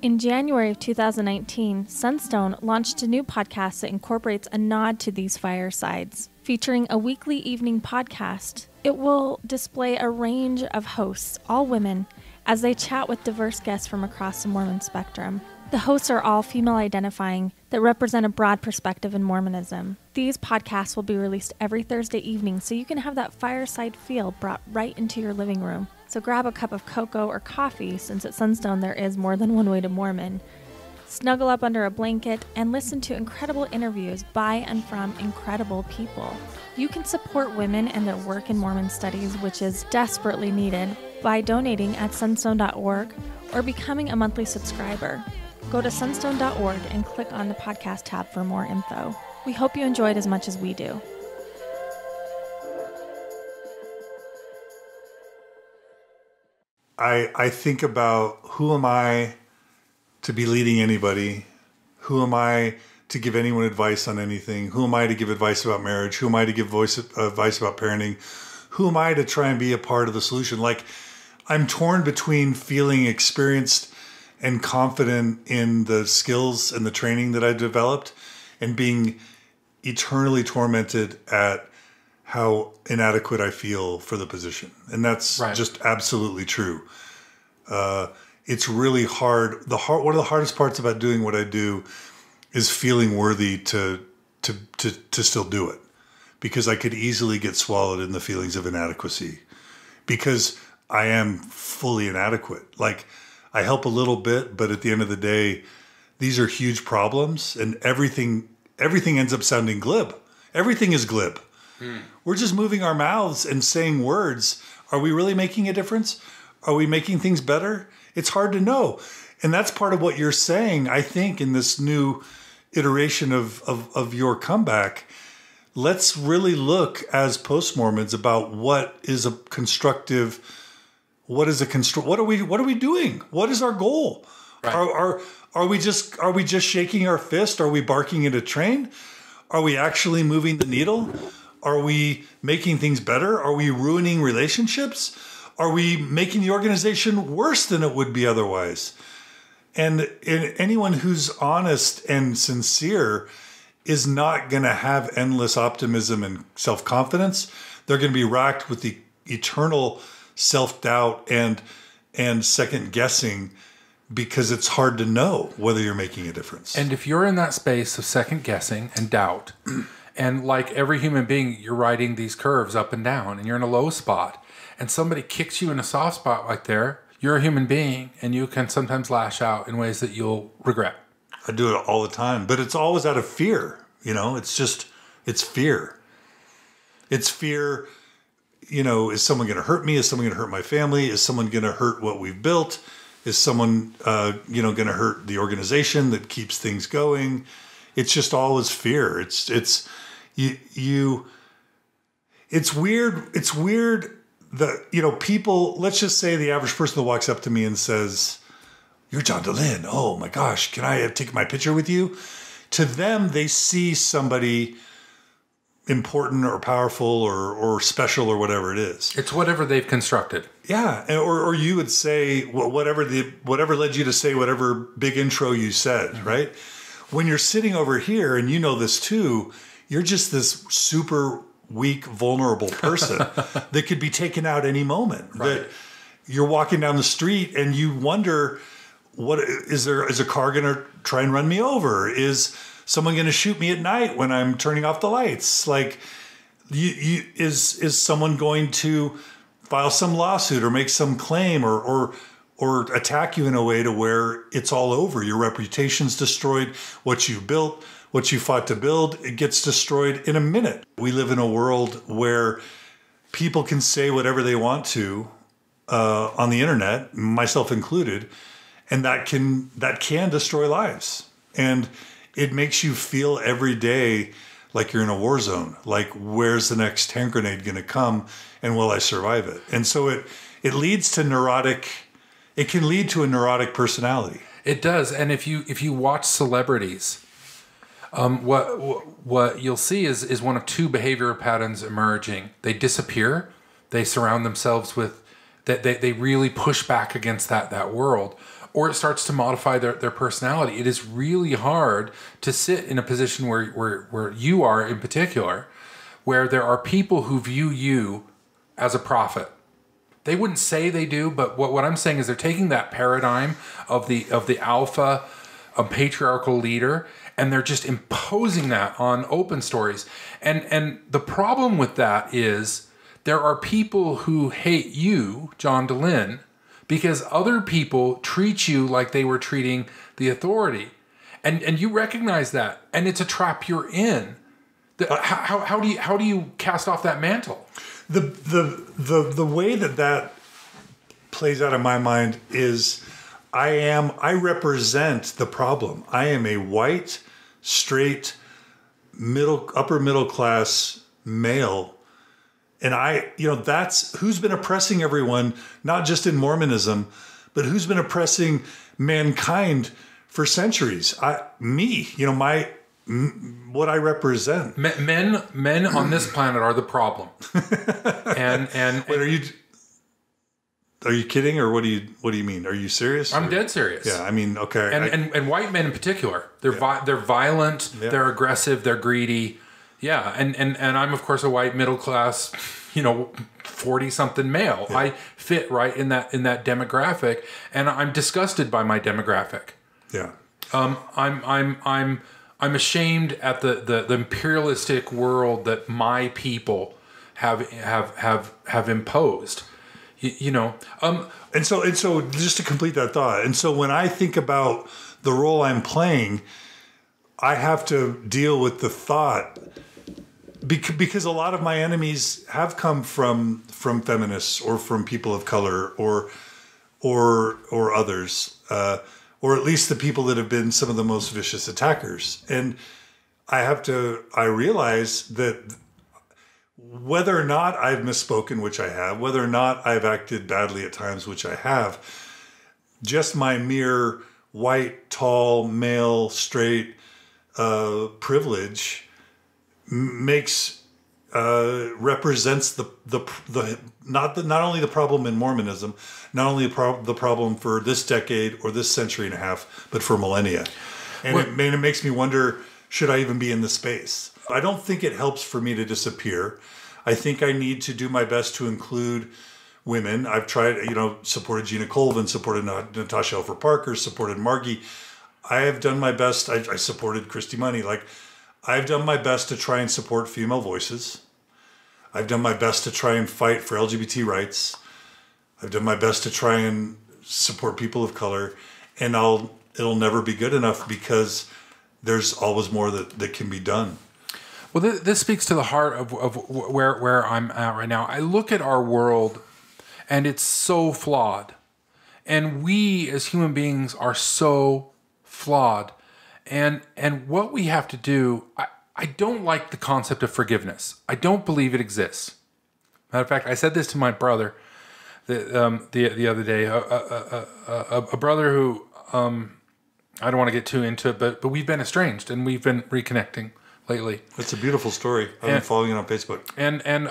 In January of 2019, Sunstone launched a new podcast that incorporates a nod to these firesides, featuring a weekly evening podcast. It will display a range of hosts, all women, as they chat with diverse guests from across the Mormon spectrum. The hosts are all female identifying that represent a broad perspective in Mormonism. These podcasts will be released every Thursday evening, so you can have that fireside feel brought right into your living room. So grab a cup of cocoa or coffee, since at Sunstone there is more than one way to Mormon. Snuggle up under a blanket and listen to incredible interviews by and from incredible people. You can support women and their work in Mormon studies, which is desperately needed, by donating at sunstone.org or becoming a monthly subscriber. Go to sunstone.org and click on the podcast tab for more info. We hope you enjoyed as much as we do. I think about, who am I to be leading anybody? Who am I to give anyone advice on anything? Who am I to give advice about marriage? Who am I to give advice about parenting? Who am I to try and be a part of the solution? Like, I'm torn between feeling experienced and confident in the skills and the training that I developed, and being eternally tormented at how inadequate I feel for the position. And that's just absolutely true. It's really hard. One of the hardest parts about doing what I do is feeling worthy to still do it, because I could easily get swallowed in the feelings of inadequacy, because I am fully inadequate. Like, I help a little bit, but at the end of the day, these are huge problems, and everything ends up sounding glib. Everything is glib. We're just moving our mouths and saying words. Are we really making a difference? Are we making things better? It's hard to know. And that's part of what you're saying, I think, in this new iteration of your comeback. Let's really look as post-Mormons about what is a constructive, what are we doing? What is our goal? Right. Are we just shaking our fist? Are we barking at a train? Are we actually moving the needle? Are we making things better? Are we ruining relationships? Are we making the organization worse than it would be otherwise? And anyone who's honest and sincere is not going to have endless optimism and self-confidence. They're going to be racked with the eternal self-doubt and second-guessing, because it's hard to know whether you're making a difference. And if you're in that space of second-guessing and doubt, and like every human being, you're riding these curves up and down, and you're in a low spot, and somebody kicks you in a soft spot like there, you're a human being, and you can sometimes lash out in ways that you'll regret. I do it all the time, but it's always out of fear. It's fear. It's fear, is someone going to hurt me? Is someone going to hurt my family? Is someone going to hurt what we've built? Is someone, going to hurt the organization that keeps things going? It's just always fear. It's weird. It's weird that, people, let's just say the average person that walks up to me and says, "You're John Dehlin. Oh my gosh, can I take my picture with you?" To them, they see somebody important or powerful or special or whatever it is. It's whatever they've constructed. Yeah, or you would say, well, whatever led you to say whatever big intro you said, right? When you're sitting over here, and you know this too, you're just this super weak, vulnerable person that could be taken out any moment. Right. That you're walking down the street and you wonder, is a car going to try and run me over? Is someone going to shoot me at night when I'm turning off the lights? Like, is someone going to file some lawsuit or make some claim or attack you in a way to where it's all over? Your reputation's destroyed. What you built, what you fought to build, it gets destroyed in a minute. We live in a world where people can say whatever they want to on the internet, myself included, and that can destroy lives. And it makes you feel every day like you're in a war zone. Like, where's the next hand grenade going to come, and will I survive it? And so it leads to neurotic. It can lead to a neurotic personality. It does. And if you watch celebrities, what you'll see is one of two behavioral patterns emerging. They disappear. They surround themselves with that. They really push back against that world. Or it starts to modify their personality. It is really hard to sit in a position where you are in particular, where there are people who view you as a prophet. They wouldn't say they do, but what I'm saying is they're taking that paradigm of the alpha, patriarchal leader, and they're just imposing that on open stories. And the problem with that is there are people who hate you, John Dehlin, because other people treat you like they were treating the authority. And you recognize that. And it's a trap you're in. How do you cast off that mantle? The way that plays out in my mind is I represent the problem. I am a white, straight, upper middle class male. And that's who's been oppressing everyone, not just in Mormonism, but who's been oppressing mankind for centuries. What I represent. Men on this planet are the problem. And wait, are you kidding, or what do you mean? Are you serious? I'm dead serious. Yeah, I mean, okay. And white men in particular, they're violent, they're aggressive, they're greedy. Yeah, and I'm of course a white middle class, 40-something male. Yeah. I fit right in that demographic, and I'm disgusted by my demographic. Yeah. I'm ashamed at the imperialistic world that my people have imposed. And so just to complete that thought, and so when I think about the role I'm playing, I have to deal with the thought. Because a lot of my enemies have come from feminists or from people of color or others, or at least the people that have been some of the most vicious attackers. And I realize that whether or not I've misspoken, which I have, whether or not I've acted badly at times, which I have, just my mere white, tall, male, straight privilege represents the not only the problem in Mormonism, not only the problem for this decade or this century and a half, but for millennia. And it makes me wonder, should I even be in this space? I don't think it helps for me to disappear. I think I need to do my best to include women. I've tried, supported Gina Colvin, supported Natasha Elfer Parker, supported Margie. I have done my best. I supported Christy Money. I've done my best to try and support female voices. I've done my best to try and fight for LGBT rights. I've done my best to try and support people of color. And it'll never be good enough because there's always more that can be done. Well, this speaks to the heart of where I'm at right now. I look at our world, and it's so flawed. And we as human beings are so flawed. And what we have to do, I don't like the concept of forgiveness. I don't believe it exists. Matter of fact, I said this to my brother the other day. A brother who I don't want to get too into it, but we've been estranged and we've been reconnecting lately. It's a beautiful story. I've been following it on Facebook. And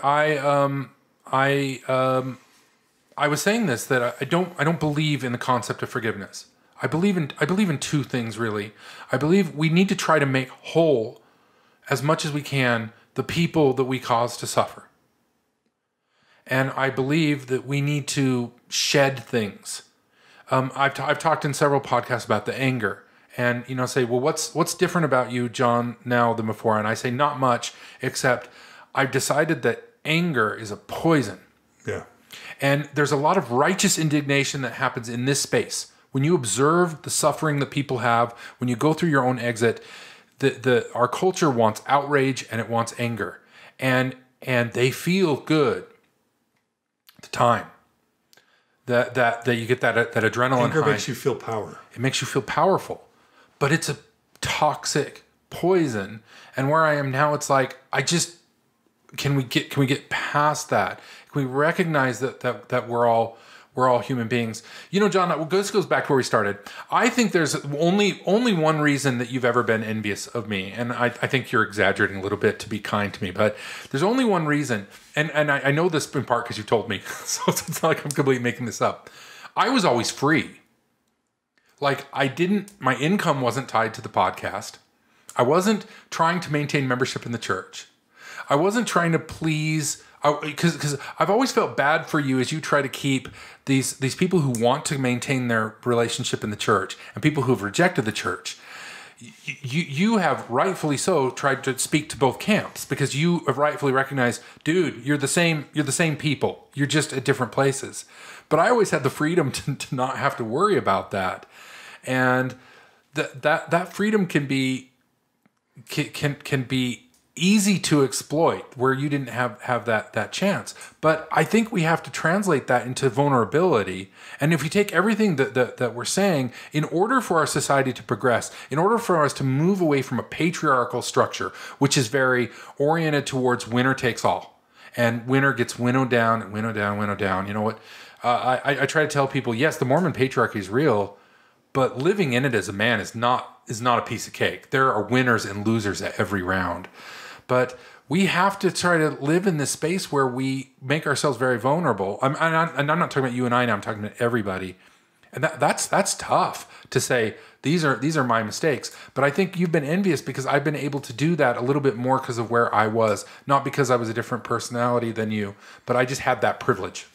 I was saying this, that I don't believe in the concept of forgiveness. I believe in two things really. I believe we need to try to make whole as much as we can the people that we cause to suffer. And I believe that we need to shed things. I've talked in several podcasts about the anger, and say, well, what's different about you, John, now than before? And I say not much, except I've decided that anger is a poison. Yeah. And there's a lot of righteous indignation that happens in this space. When you observe the suffering that people have, when you go through your own exit, our culture wants outrage and it wants anger, and they feel good at the time that you get that adrenaline anger high. makes you feel power. It makes you feel powerful, but it's a toxic poison. And where I am now, it's like can we get past that? Can we recognize that we're all human beings? John, this goes back to where we started. I think there's only one reason that you've ever been envious of me, and I think you're exaggerating a little bit to be kind to me, but there's only one reason, and I know this in part because you told me, so it's not like I'm completely making this up. I was always free. Like, my income wasn't tied to the podcast. I wasn't trying to maintain membership in the church. I wasn't trying to please, because I've always felt bad for you as you try to keep these people who want to maintain their relationship in the church and people who have rejected the church. You have rightfully so tried to speak to both camps, because you have rightfully recognized, dude, you're the same people. You're just at different places. But I always had the freedom to not have to worry about that. And that freedom can be easy to exploit where you didn't have that chance. But I think we have to translate that into vulnerability. And if you take everything that we're saying, in order for our society to progress, in order for us to move away from a patriarchal structure, which is very oriented towards winner takes all, and winner gets winnowed down and winnowed down, winnowed down. You know what? I try to tell people, yes, the Mormon patriarchy is real, but living in it as a man is not a piece of cake. There are winners and losers at every round. But we have to try to live in this space where we make ourselves very vulnerable. I'm not talking about you and I now. I'm talking about everybody, and that's tough to say. These are my mistakes. But I think you've been envious because I've been able to do that a little bit more because of where I was, not because I was a different personality than you. But I just had that privilege.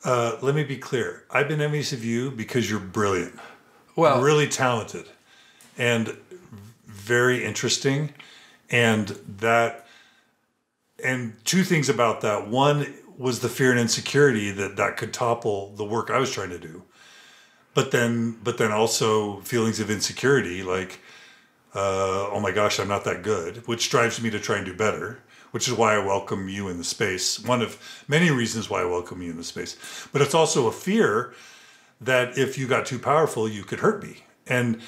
Let me be clear. I've been envious of you because you're brilliant, really talented, and very interesting. And two things about that. One was the fear and insecurity that could topple the work I was trying to do. But then also feelings of insecurity, like, oh my gosh, I'm not that good, which drives me to try and do better, which is why I welcome you in the space. One of many reasons why I welcome you in the space. But it's also a fear that if you got too powerful, you could hurt me. And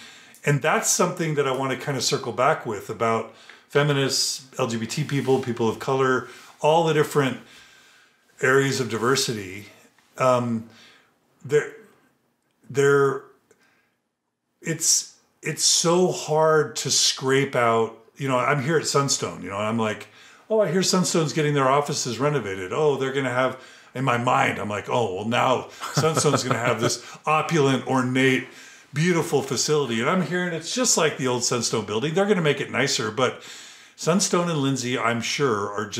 that's something that I want to kind of circle back with about feminists, LGBT people of color, all the different areas of diversity. It's so hard to scrape out. I'm here at Sunstone, and I'm like, oh, I hear Sunstone's getting their offices renovated. Oh, they're going to have, in my mind, I'm like, oh, well, now Sunstone's going to have this opulent, ornate, beautiful facility. And I'm hearing it's just like the old Sunstone building. They're going to make it nicer. But Sunstone and Lindsay, I'm sure,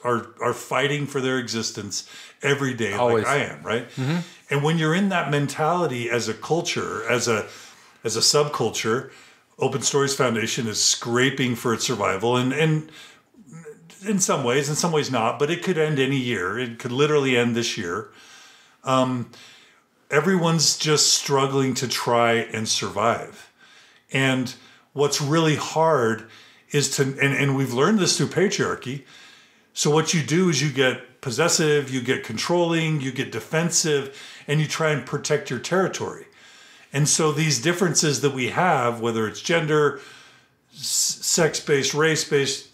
are fighting for their existence every day. Always. Like I am, right? Mm-hmm. And when you're in that mentality as a culture, as a subculture, Open Stories Foundation is scraping for its survival. And in some ways not, but it could end any year. It could literally end this year. Everyone's just struggling to try and survive. And what's really hard is and we've learned this through patriarchy. So what you do is you get possessive, you get controlling, you get defensive, and you try and protect your territory. And so these differences that we have, whether it's gender, sex-based, race-based,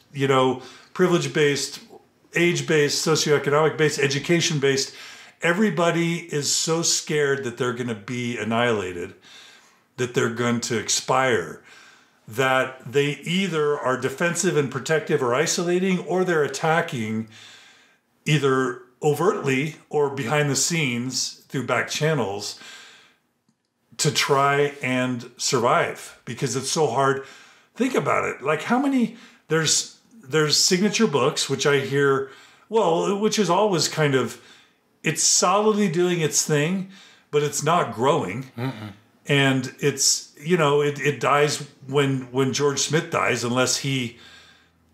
privilege-based, age-based, socioeconomic-based, education-based, everybody is so scared that they're going to be annihilated, that they're going to expire, that they either are defensive and protective or isolating, or they're attacking either overtly or behind the scenes through back channels to try and survive, because it's so hard. Think about it. Like, how many, there's signature books, which I hear, which is always kind of, it's solidly doing its thing, but it's not growing. Mm-mm. And it's, it dies when George Smith dies, unless he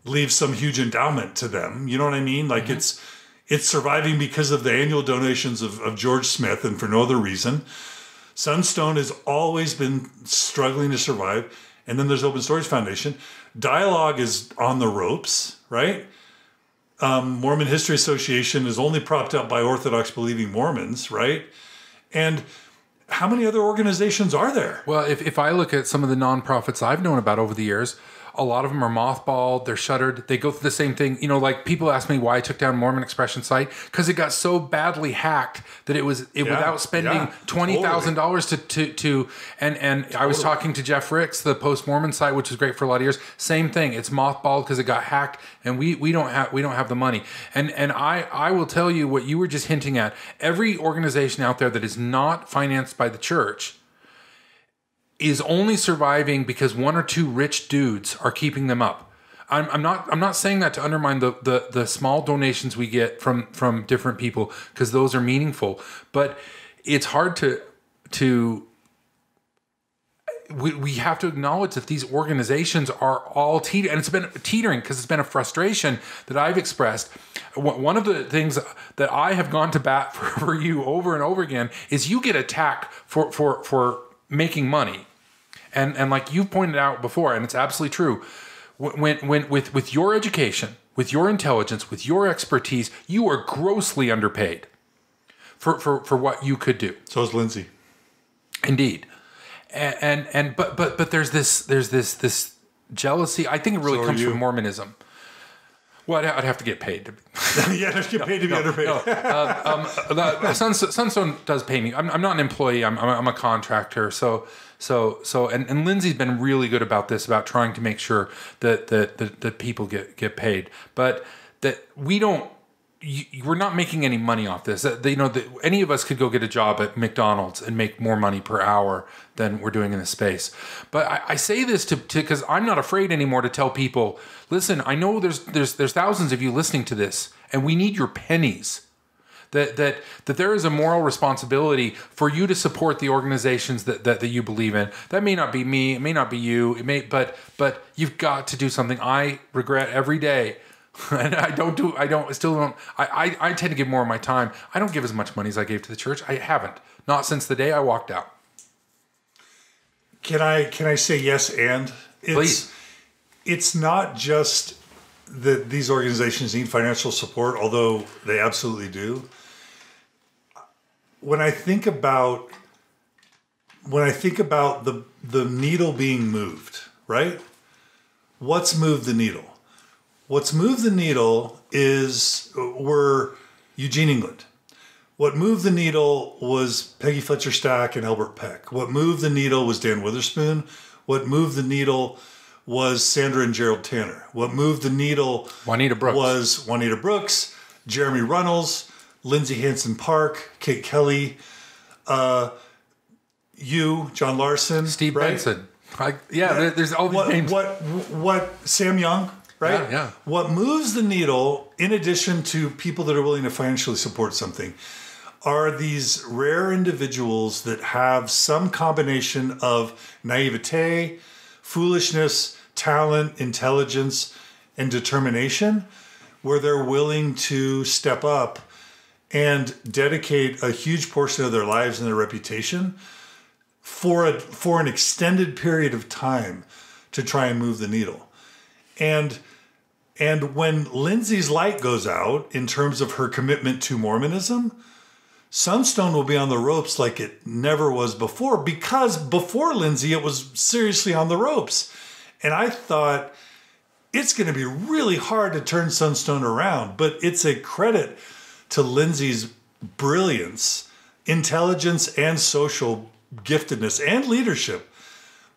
leaves some huge endowment to them. You know what I mean? Like, mm-hmm. It's surviving because of the annual donations of George Smith, and for no other reason. Sunstone has always been struggling to survive. And then there's Open Stories Foundation. Dialogue is on the ropes, right? Mormon History Association is only propped up by Orthodox believing Mormons, right? And how many other organizations are there? Well, if I look at some of the nonprofits I've known about over the years, a lot of them are mothballed, they're shuttered, they go through the same thing. Like, people ask me why I took down Mormon Expression site, because it got so badly hacked that without spending $20,000 to and I was talking to Jeff Ricks, the post-Mormon site, which was great for a lot of years. Same thing, it's mothballed because it got hacked, and we don't have the money. And I will tell you what you were just hinting at. Every organization out there that is not financed by the church is only surviving because one or two rich dudes are keeping them up. I'm not saying that to undermine the small donations we get from different people, because those are meaningful. But it's hard we have to acknowledge that these organizations are all teetering, and it's been teetering because it's been a frustration that I've expressed. One of the things that I have gone to bat for you over and over again is you get attacked for making money. And like you pointed out before, and it's absolutely true, when with your education, with your intelligence, with your expertise, you are grossly underpaid for what you could do. So is Lindsay. Indeed. But there's this jealousy. I think it really comes from Mormonism. Well, I'd have to get paid. Yeah, I'd get paid to be underpaid. Sunstone does pay me. I'm not an employee. I'm a contractor. So Lindsay's been really good about this, about trying to make sure that people get paid, but that we're not making any money off this. Any of us could go get a job at McDonald's and make more money per hour than we're doing in this space. But I say this because I'm not afraid anymore to tell people, listen, I know there's thousands of you listening to this, and we need your pennies. That there is a moral responsibility for you to support the organizations that you believe in. That may not be me, it may not be you, but you've got to do something. I regret every day. And I tend to give more of my time. I don't give as much money as I gave to the church. I haven't. Not since the day I walked out. Can I say yes and? Please. It's not just that these organizations need financial support, although they absolutely do. When I think about the needle being moved, right? What's moved the needle? What's moved the needle were Eugene England. What moved the needle was Peggy Fletcher Stack and Albert Peck. What moved the needle was Dan Witherspoon. What moved the needle was Sandra and Gerald Tanner. What moved the needle was Juanita Brooks, Jeremy Runnels, Lindsay Hansen Park, Kate Kelly, John Larsen, Steve right? Benson. There's all these names. What Sam Young, right? Yeah. What moves the needle, in addition to people that are willing to financially support something, are these rare individuals that have some combination of naivete, foolishness, talent, intelligence, and determination, where they're willing to step up and dedicate a huge portion of their lives and their reputation for an extended period of time to try and move the needle. And when Lindsay's light goes out in terms of her commitment to Mormonism, Sunstone will be on the ropes like it never was before, because before Lindsay, it was seriously on the ropes. And I thought it's going to be really hard to turn Sunstone around, but it's a credit to Lindsay's brilliance, intelligence, and social giftedness and leadership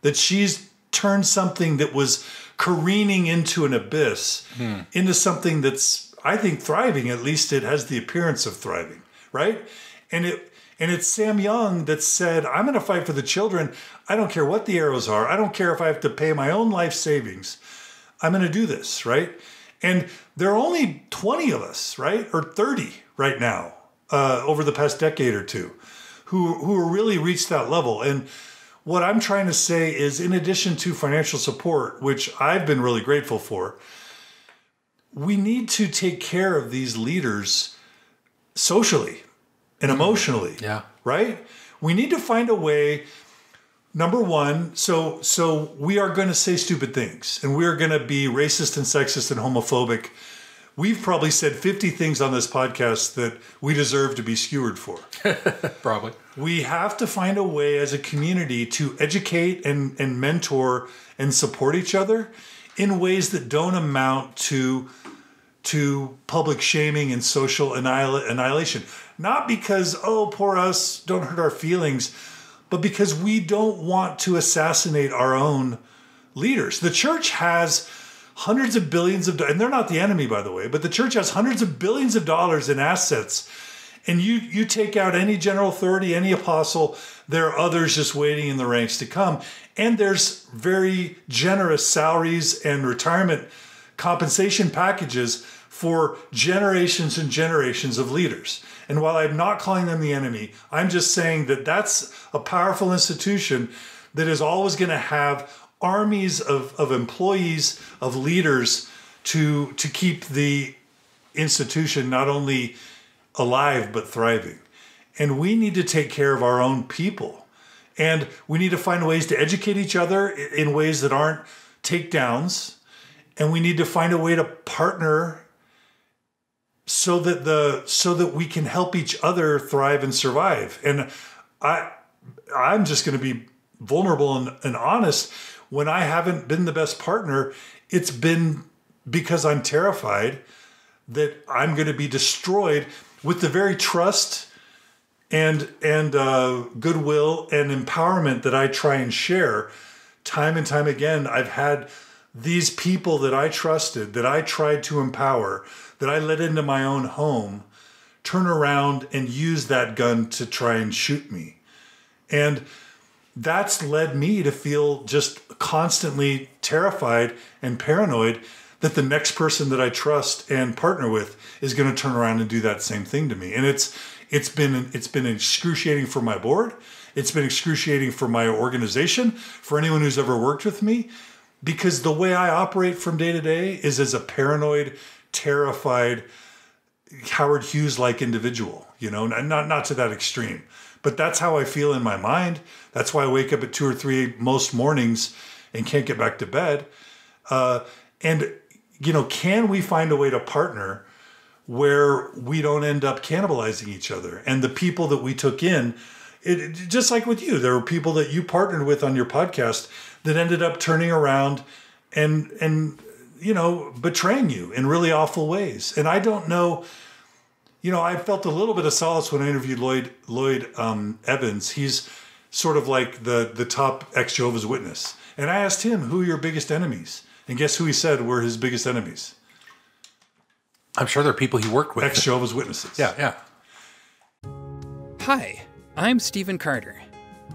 that she's turned something that was careening into an abyss into something that's, I think, thriving. At least it has the appearance of thriving, right? And it's Sam Young that said, I'm going to fight for the children. I don't care what the arrows are. I don't care if I have to pay my own life savings. I'm going to do this, right? And there are only 20 of us, right? Or 30 right now, over the past decade or two, who really reached that level. And what I'm trying to say is, in addition to financial support, which I've been really grateful for, we need to take care of these leaders socially and emotionally, right? We need to find a way, number one, so we are going to say stupid things, and we are going to be racist and sexist and homophobic. We've probably said 50 things on this podcast that we deserve to be skewered for. Probably. We have to find a way as a community to educate and mentor and support each other in ways that don't amount to public shaming and social annihilation. Not because, oh, poor us, don't hurt our feelings, but because we don't want to assassinate our own leaders. The church has hundreds of billions of dollars, and they're not the enemy, by the way, but the church has hundreds of billions of dollars in assets. And you take out any general authority, any apostle, there are others just waiting in the ranks to come. And there's very generous salaries and retirement compensation packages for generations and generations of leaders. And while I'm not calling them the enemy, I'm just saying that that's a powerful institution that is always going to have armies of employees, of leaders to keep the institution not only alive but thriving. And we need to take care of our own people. And we need to find ways to educate each other in ways that aren't takedowns. And we need to find a way to partner so that we can help each other thrive and survive. And I'm just going to be vulnerable and honest. When I haven't been the best partner, it's been because I'm terrified that I'm going to be destroyed with the very trust and goodwill and empowerment that I try and share. Time and time again, I've had these people that I trusted, that I tried to empower, that I let into my own home, turn around and use that gun to try and shoot me. And that's led me to feel just constantly terrified and paranoid that the next person that I trust and partner with is going to turn around and do that same thing to me. And it's been excruciating for my board. It's been excruciating for my organization, for anyone who's ever worked with me, because the way I operate from day to day is as a paranoid, terrified, Howard Hughes-like individual, not to that extreme. But that's how I feel in my mind. That's why I wake up at 2 or 3 most mornings and can't get back to bed. Can we find a way to partner where we don't end up cannibalizing each other? And the people that we took in, just like with you, there were people that you partnered with on your podcast that ended up turning around and betraying you in really awful ways. And I don't know, I felt a little bit of solace when I interviewed Lloyd Evans. He's sort of like the top ex-Jehovah's Witness. And I asked him, who are your biggest enemies? And guess who he said were his biggest enemies? I'm sure there are people he worked with. Ex-Jehovah's Witnesses. Yeah. Hi, I'm Stephen Carter.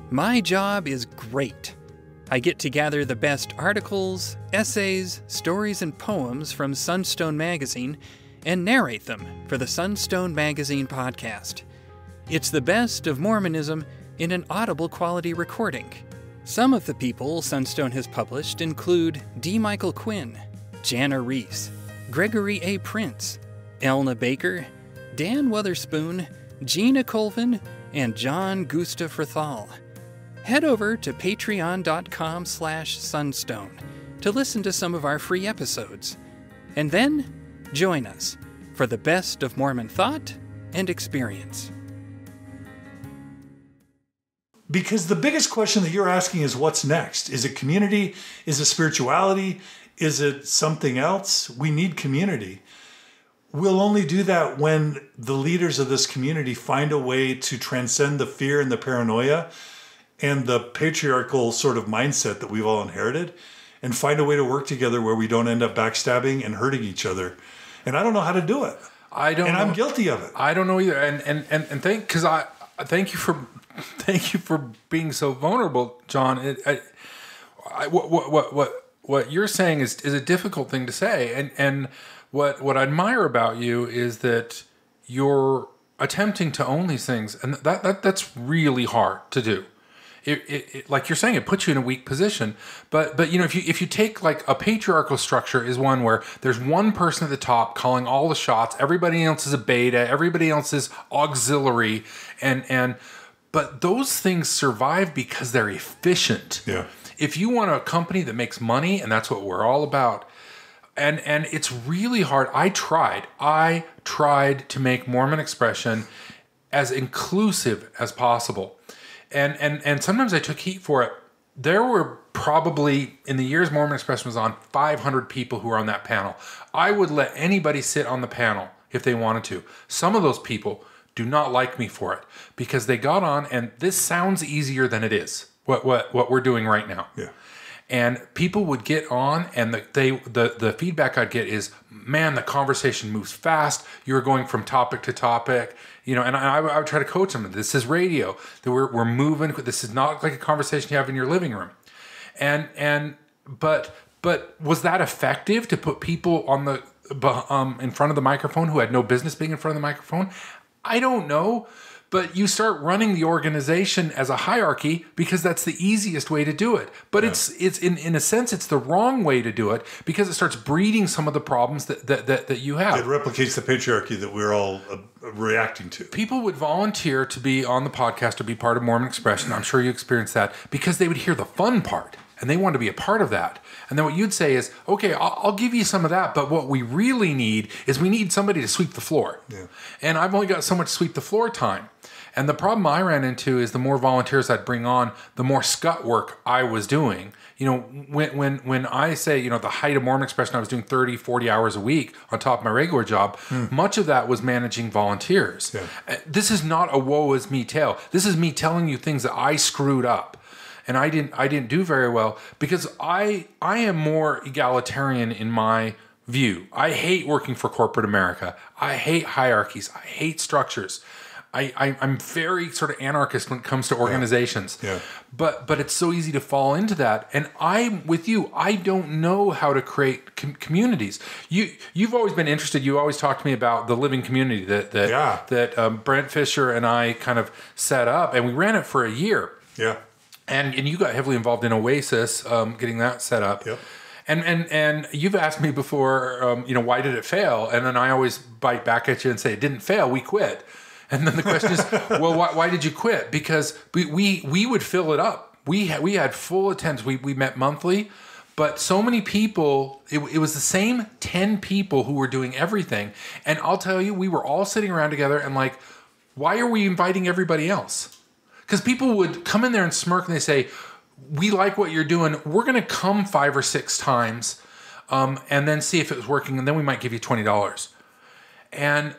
My job is great. I get to gather the best articles, essays, stories, and poems from Sunstone Magazine and narrate them for the Sunstone Magazine podcast. It's the best of Mormonism in an audible quality recording. Some of the people Sunstone has published include D. Michael Quinn, Jana Reese, Gregory A. Prince, Elna Baker, Dan Weatherspoon, Gina Colvin, and John Gustav Rathal. Head over to patreon.com/Sunstone to listen to some of our free episodes. And then join us for the best of Mormon thought and experience. Because the biggest question that you're asking is what's next? Is it community? Is it spirituality? Is it something else? We need community. We'll only do that when the leaders of this community find a way to transcend the fear and the paranoia and the patriarchal sort of mindset that we've all inherited, and find a way to work together where we don't end up backstabbing and hurting each other. And I don't know how to do it. I don't. And I'm guilty of it. I don't know either. And thank you for being so vulnerable, John. What you're saying is a difficult thing to say, and what I admire about you is that you're attempting to own these things, and that's really hard to do. It like you're saying, it puts you in a weak position. But if you take like a patriarchal structure is one where there's one person at the top calling all the shots, everybody else is a beta, everybody else is auxiliary, but those things survive because they're efficient. Yeah. If you want a company that makes money, and that's what we're all about, and it's really hard. I tried to make Mormon expression as inclusive as possible. And sometimes I took heat for it. There were probably, in the years Mormon Expression was on, 500 people who were on that panel. I would let anybody sit on the panel if they wanted to. Some of those people do not like me for it because they got on, and this sounds easier than it is, what we're doing right now. Yeah. And people would get on, and the feedback I'd get is, man, the conversation moves fast. You're going from topic to topic, and I would try to coach them. This is radio. That we're moving. This is not like a conversation you have in your living room. But was that effective to put people on the in front of the microphone who had no business being in front of the microphone? I don't know. But you start running the organization as a hierarchy because that's the easiest way to do it. But it's in a sense, it's the wrong way to do it because it starts breeding some of the problems that you have. It replicates the patriarchy that we're all reacting to. People would volunteer to be on the podcast to be part of Mormon Expression. I'm sure you experienced that because they would hear the fun part and they want to be a part of that. And then what you'd say is, okay, I'll give you some of that, but what we really need is we need somebody to sweep the floor. Yeah. And I've only got so much sweep the floor time. And the problem I ran into is the more volunteers I'd bring on, the more scut work I was doing. When I say, the height of Mormon Expression, I was doing 30, 40 hours a week on top of my regular job. Much of that was managing volunteers. Yeah. This is not a woe is me tale. This is me telling you things that I screwed up. And I didn't do very well because I am more egalitarian in my view. I hate working for corporate America. I hate hierarchies. I hate structures. I'm very sort of anarchist when it comes to organizations. Yeah. But it's so easy to fall into that. And I'm with you. I don't know how to create communities. You've always been interested. You always talk to me about the living community that Brent Fisher and I kind of set up, and we ran it for a year. Yeah. And you got heavily involved in Oasis, getting that set up. Yep. And you've asked me before, why did it fail? And then I always bite back at you and say, it didn't fail, we quit. And then the question is, well, why did you quit? Because we would fill it up. We had full attendance. We met monthly, but so many people, it was the same 10 people who were doing everything. And I'll tell you, we were all sitting around together and like, why are we inviting everybody else? Because people would come in there and smirk and they say, we like what you're doing. We're going to come 5 or 6 times and then see if it was working. And then we might give you $20. And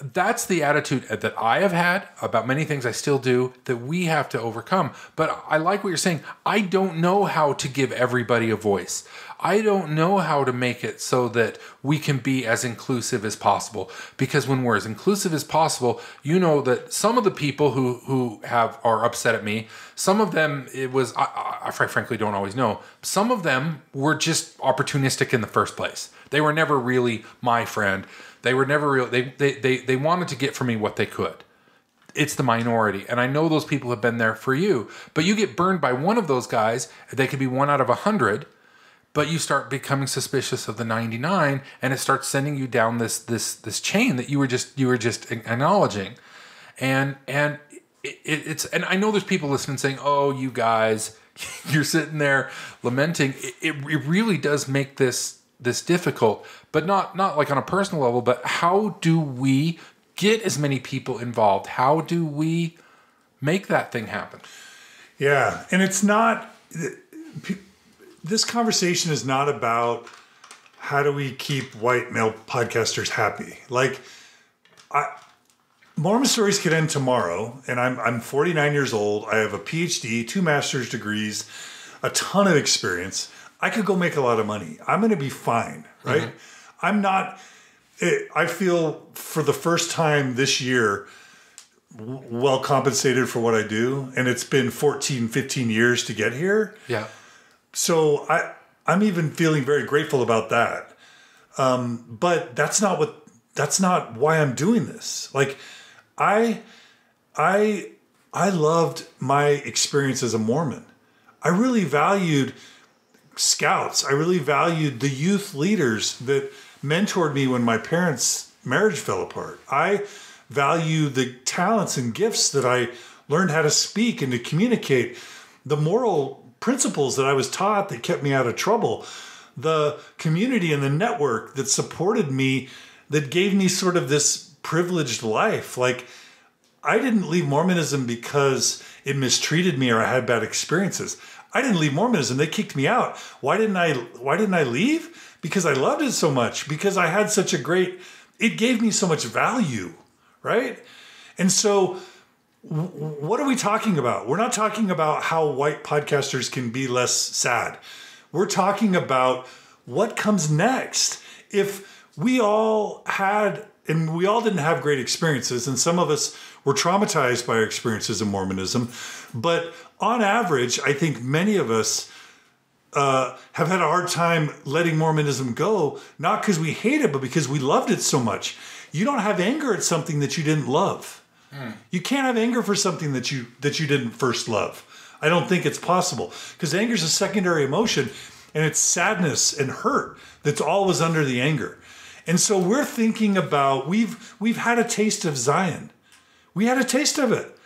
that's the attitude that I have had about many things I still do that we have to overcome. But I like what you're saying. I don't know how to give everybody a voice. I don't know how to make it so that we can be as inclusive as possible. Because when we're as inclusive as possible, that some of the people who are upset at me, some of them, I frankly don't always know. Some of them were just opportunistic in the first place. They were never really my friend. They were never real. They wanted to get from me what they could. It's the minority. And I know those people have been there for you. But you get burned by one of those guys. They could be 1 out of 100. But you start becoming suspicious of the 99, and it starts sending you down this chain that you were just acknowledging. And it's and I know there's people listening saying, "Oh, you guys, you're sitting there lamenting." It really does make this difficult, but not like on a personal level. But how do we get as many people involved? How do we make that thing happen? Yeah, and it's not. This conversation is not about how do we keep white male podcasters happy. Like, Mormon Stories could end tomorrow, and I'm 49 years old. I have a PhD, 2 master's degrees, a ton of experience. I could go make a lot of money. I'm going to be fine, right? Mm-hmm. I'm not. I feel for the first time this year well compensated for what I do, and it's been 14, 15 years to get here. Yeah. So I'm even feeling very grateful about that. But that's not why I'm doing this. Like, I loved my experience as a Mormon. I really valued scouts. I really valued the youth leaders that mentored me when my parents' marriage fell apart. I value the talents and gifts that I learned how to speak and to communicate, the moral principles that I was taught that kept me out of trouble, the community and the network that supported me, that gave me sort of this privileged life. Like, I didn't leave Mormonism because it mistreated me or I had bad experiences. I didn't leave Mormonism. They kicked me out. Why didn't I leave? Because I loved it so much. Because I had such a great, it gave me so much value, right? And so what are we talking about? We're not talking about how white podcasters can be less sad. We're talking about what comes next. If we all had, and we all didn't have great experiences, and some of us were traumatized by our experiences in Mormonism, but on average, I think many of us have had a hard time letting Mormonism go, not because we hate it, but because we loved it so much. You don't have anger at something that you didn't love. You can't have anger for something that you didn't first love. I don't think it's possible, because anger is a secondary emotion, and it's sadness and hurt that's always under the anger. And so we're thinking about, we've had a taste of Zion. We had a taste of it.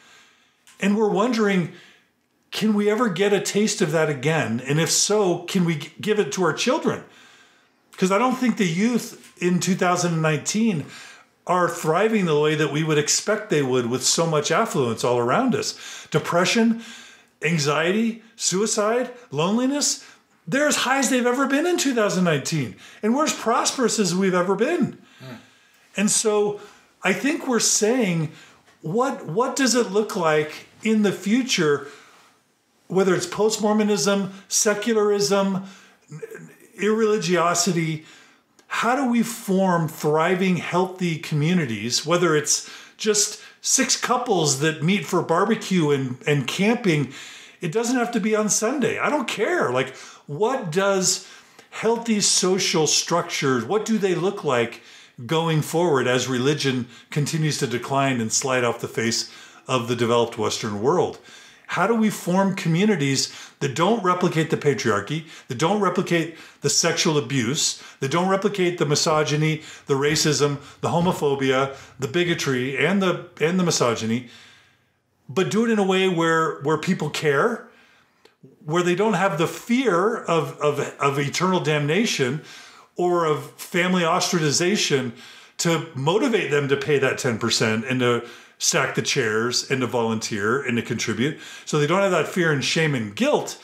And we're wondering, can we ever get a taste of that again? And if so, can we give it to our children? Because I don't think the youth in 2019 are thriving the way that we would expect they would with so much affluence all around us. Depression, anxiety, suicide, loneliness, they're as high as they've ever been in 2019. And we're as prosperous as we've ever been. And so I think we're saying, what does it look like in the future, whether it's post-Mormonism, secularism, irreligiosity? How do we form thriving, healthy communities, whether it's just 6 couples that meet for barbecue and camping? It doesn't have to be on Sunday. I don't care. Like, what does healthy social structures, what do they look like going forward as religion continues to decline and slide off the face of the developed Western world? How do we form communities that don't replicate the patriarchy, that don't replicate the sexual abuse, that don't replicate the misogyny, the racism, the homophobia, the bigotry, and the misogyny, but do it in a way where people care, where they don't have the fear of eternal damnation or of family ostracization to motivate them to pay that 10% and to stack the chairs and to volunteer and to contribute. So they don't have that fear and shame and guilt.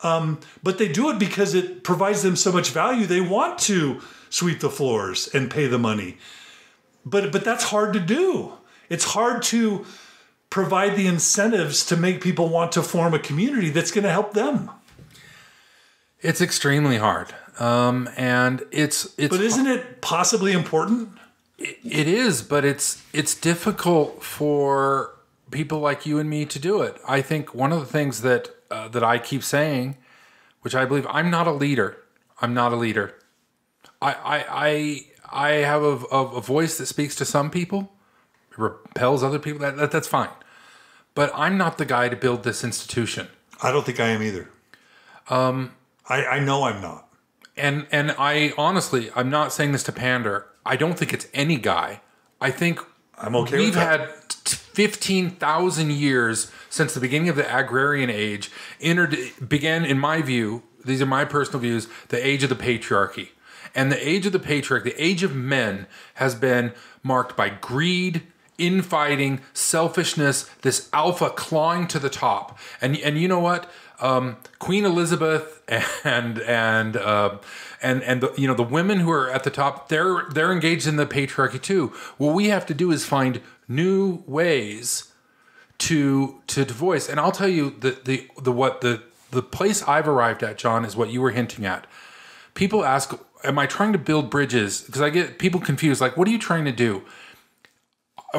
But they do it because it provides them so much value. They want to sweep the floors and pay the money. But that's hard to do. It's hard to provide the incentives to make people want to form a community that's going to help them. It's extremely hard. And it's But isn't it possibly important? It is, but it's difficult for people like you and me to do it. I think one of the things that I keep saying, which I believe, I'm not a leader. I'm not a leader. I have a voice that speaks to some people, repels other people. That's fine. But I'm not the guy to build this institution. I don't think I am either. I know I'm not. And I honestly, I'm not saying this to pander. I don't think it's any guy. I think I'm okay we've with that. had 15,000 years since the beginning of the agrarian age began, in my view, these are my personal views, the age of the patriarchy. And the age of the patriarchy, the age of men, has been marked by greed, infighting, selfishness, this alpha clawing to the top. And you know what? Queen Elizabeth and the women who are at the top, they're engaged in the patriarchy too. What we have to do is find new ways to voice. And I'll tell you the place I've arrived at, John, is what you were hinting at. People ask, am I trying to build bridges? Because I get people confused. Like, what are you trying to do?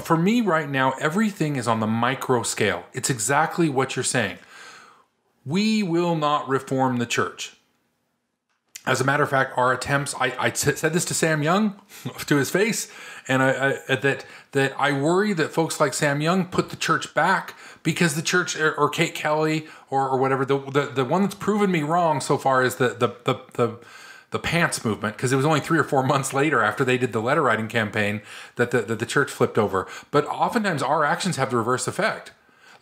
For me right now, everything is on the micro scale. It's exactly what you're saying. We will not reform the church. As a matter of fact, our attempts, I said this to Sam Young to his face, and that I worry that folks like Sam Young put the church back because the church, or Kate Kelly or whatever, the one that's proven me wrong so far is the pants movement, because it was only 3 or 4 months later after they did the letter writing campaign that the church flipped over. But oftentimes our actions have the reverse effect.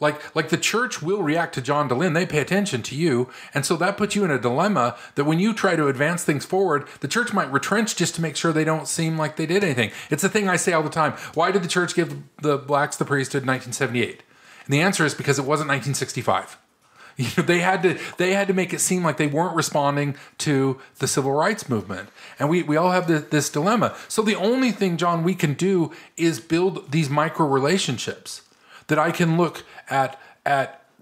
Like the church will react to John Dehlin. They pay attention to you. And so that puts you in a dilemma that when you try to advance things forward, the church might retrench just to make sure they don't seem like they did anything. It's a thing I say all the time. Why did the church give the blacks the priesthood in 1978? And the answer is because it wasn't 1965. You know, they had to make it seem like they weren't responding to the civil rights movement. And we all have this dilemma. So the only thing, John, we can do is build these micro relationships that I can look at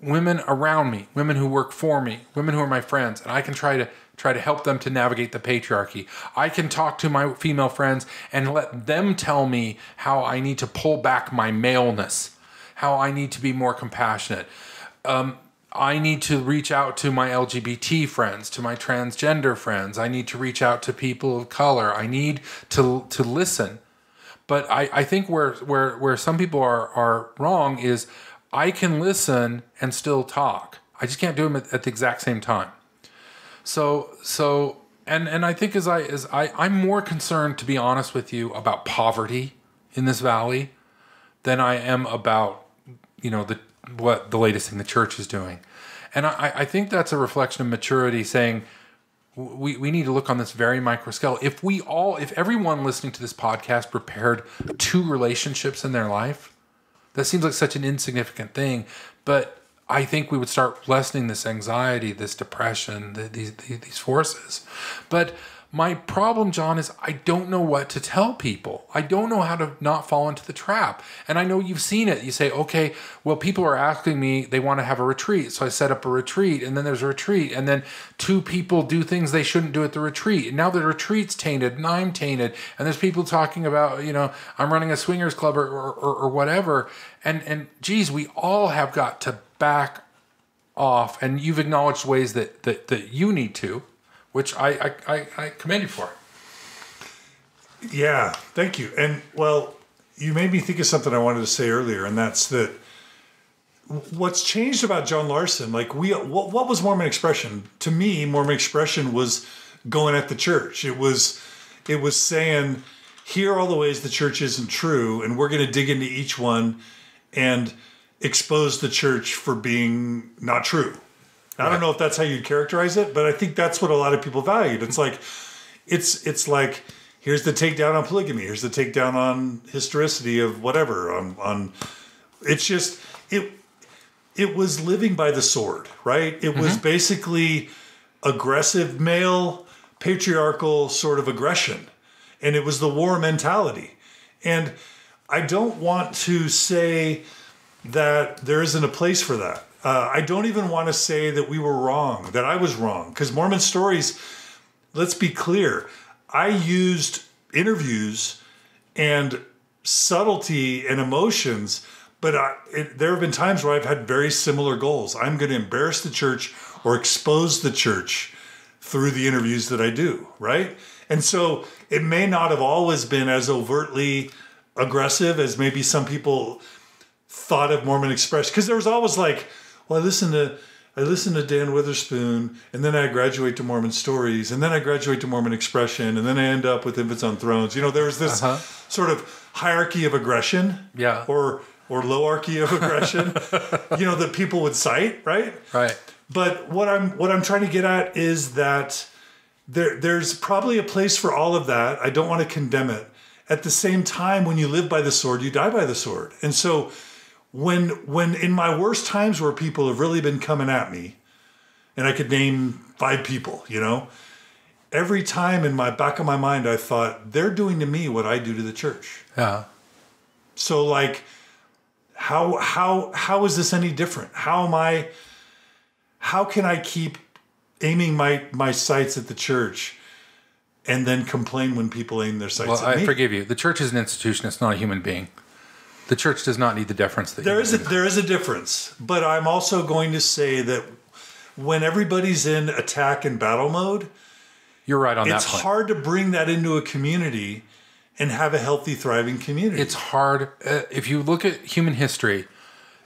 women around me, women who work for me, women who are my friends, and I can try to help them to navigate the patriarchy. I can talk to my female friends and let them tell me how I need to pull back my maleness, how I need to be more compassionate. I need to reach out to my LGBT friends, to my transgender friends. I need to reach out to people of color. I need to listen. But I think where some people are wrong is I can listen and still talk. I just can't do them at the exact same time. So I think I'm more concerned, to be honest with you, about poverty in this valley than I am about, what the latest thing the church is doing. And I think that's a reflection of maturity, saying we need to look on this very micro scale. If everyone listening to this podcast prepared 2 relationships in their life, that seems like such an insignificant thing, but I think we would start lessening this anxiety, this depression, these forces. But my problem, John, is I don't know what to tell people. I don't know how to not fall into the trap. And I know you've seen it. You say, okay, well, people are asking me, they want to have a retreat. So I set up a retreat, and then there's a retreat. And then 2 people do things they shouldn't do at the retreat. And now the retreat's tainted, and I'm tainted. And there's people talking about, I'm running a swingers club or whatever. And geez, we all have got to back off. And you've acknowledged ways that you need to, which I commend you for. Yeah, thank you. And, well, you made me think of something I wanted to say earlier, and that's that what's changed about John Larsen, like what was Mormon expression? To me, Mormon expression was going at the church. It was saying, here are all the ways the church isn't true, and we're going to dig into each one and expose the church for being not true. I don't know if that's how you'd characterize it, but I think that's what a lot of people valued. It's like, it's like, here's the takedown on polygamy. Here's the takedown on historicity of whatever. It's just, it was living by the sword, right? It was basically aggressive male, patriarchal sort of aggression. And it was the war mentality. And I don't want to say that there isn't a place for that. I don't even want to say that we were wrong, that I was wrong. Because Mormon Stories, let's be clear, I used interviews and subtlety and emotions, but there have been times where I've had very similar goals. I'm going to embarrass the church or expose the church through the interviews that I do, right? And so it may not have always been as overtly aggressive as maybe some people thought of Mormon expression. Because there was always like, well, I listen to Dan Witherspoon, and then I graduate to Mormon Stories, and then I graduate to Mormon Expression, and then I end up with Infants on Thrones. There was this sort of hierarchy of aggression, or lowarchy of aggression, that people would cite, right? Right. But what I'm trying to get at is that there's probably a place for all of that. I don't want to condemn it, at the same time, when you live by the sword, you die by the sword. And so when in my worst times where people have really been coming at me, and I could name 5 people, every time in my back of my mind, I thought, they're doing to me what I do to the church. Yeah. So like, how is this any different? How can I keep aiming my sights at the church and then complain when people aim their sights at me? Well, I forgive you. The church is an institution. It's not a human being. The church does not need the deference that there is a difference. But I'm also going to say that when everybody's in attack and battle mode, you're right on that point. It's hard to bring that into a community and have a healthy, thriving community. It's hard. If you look at human history,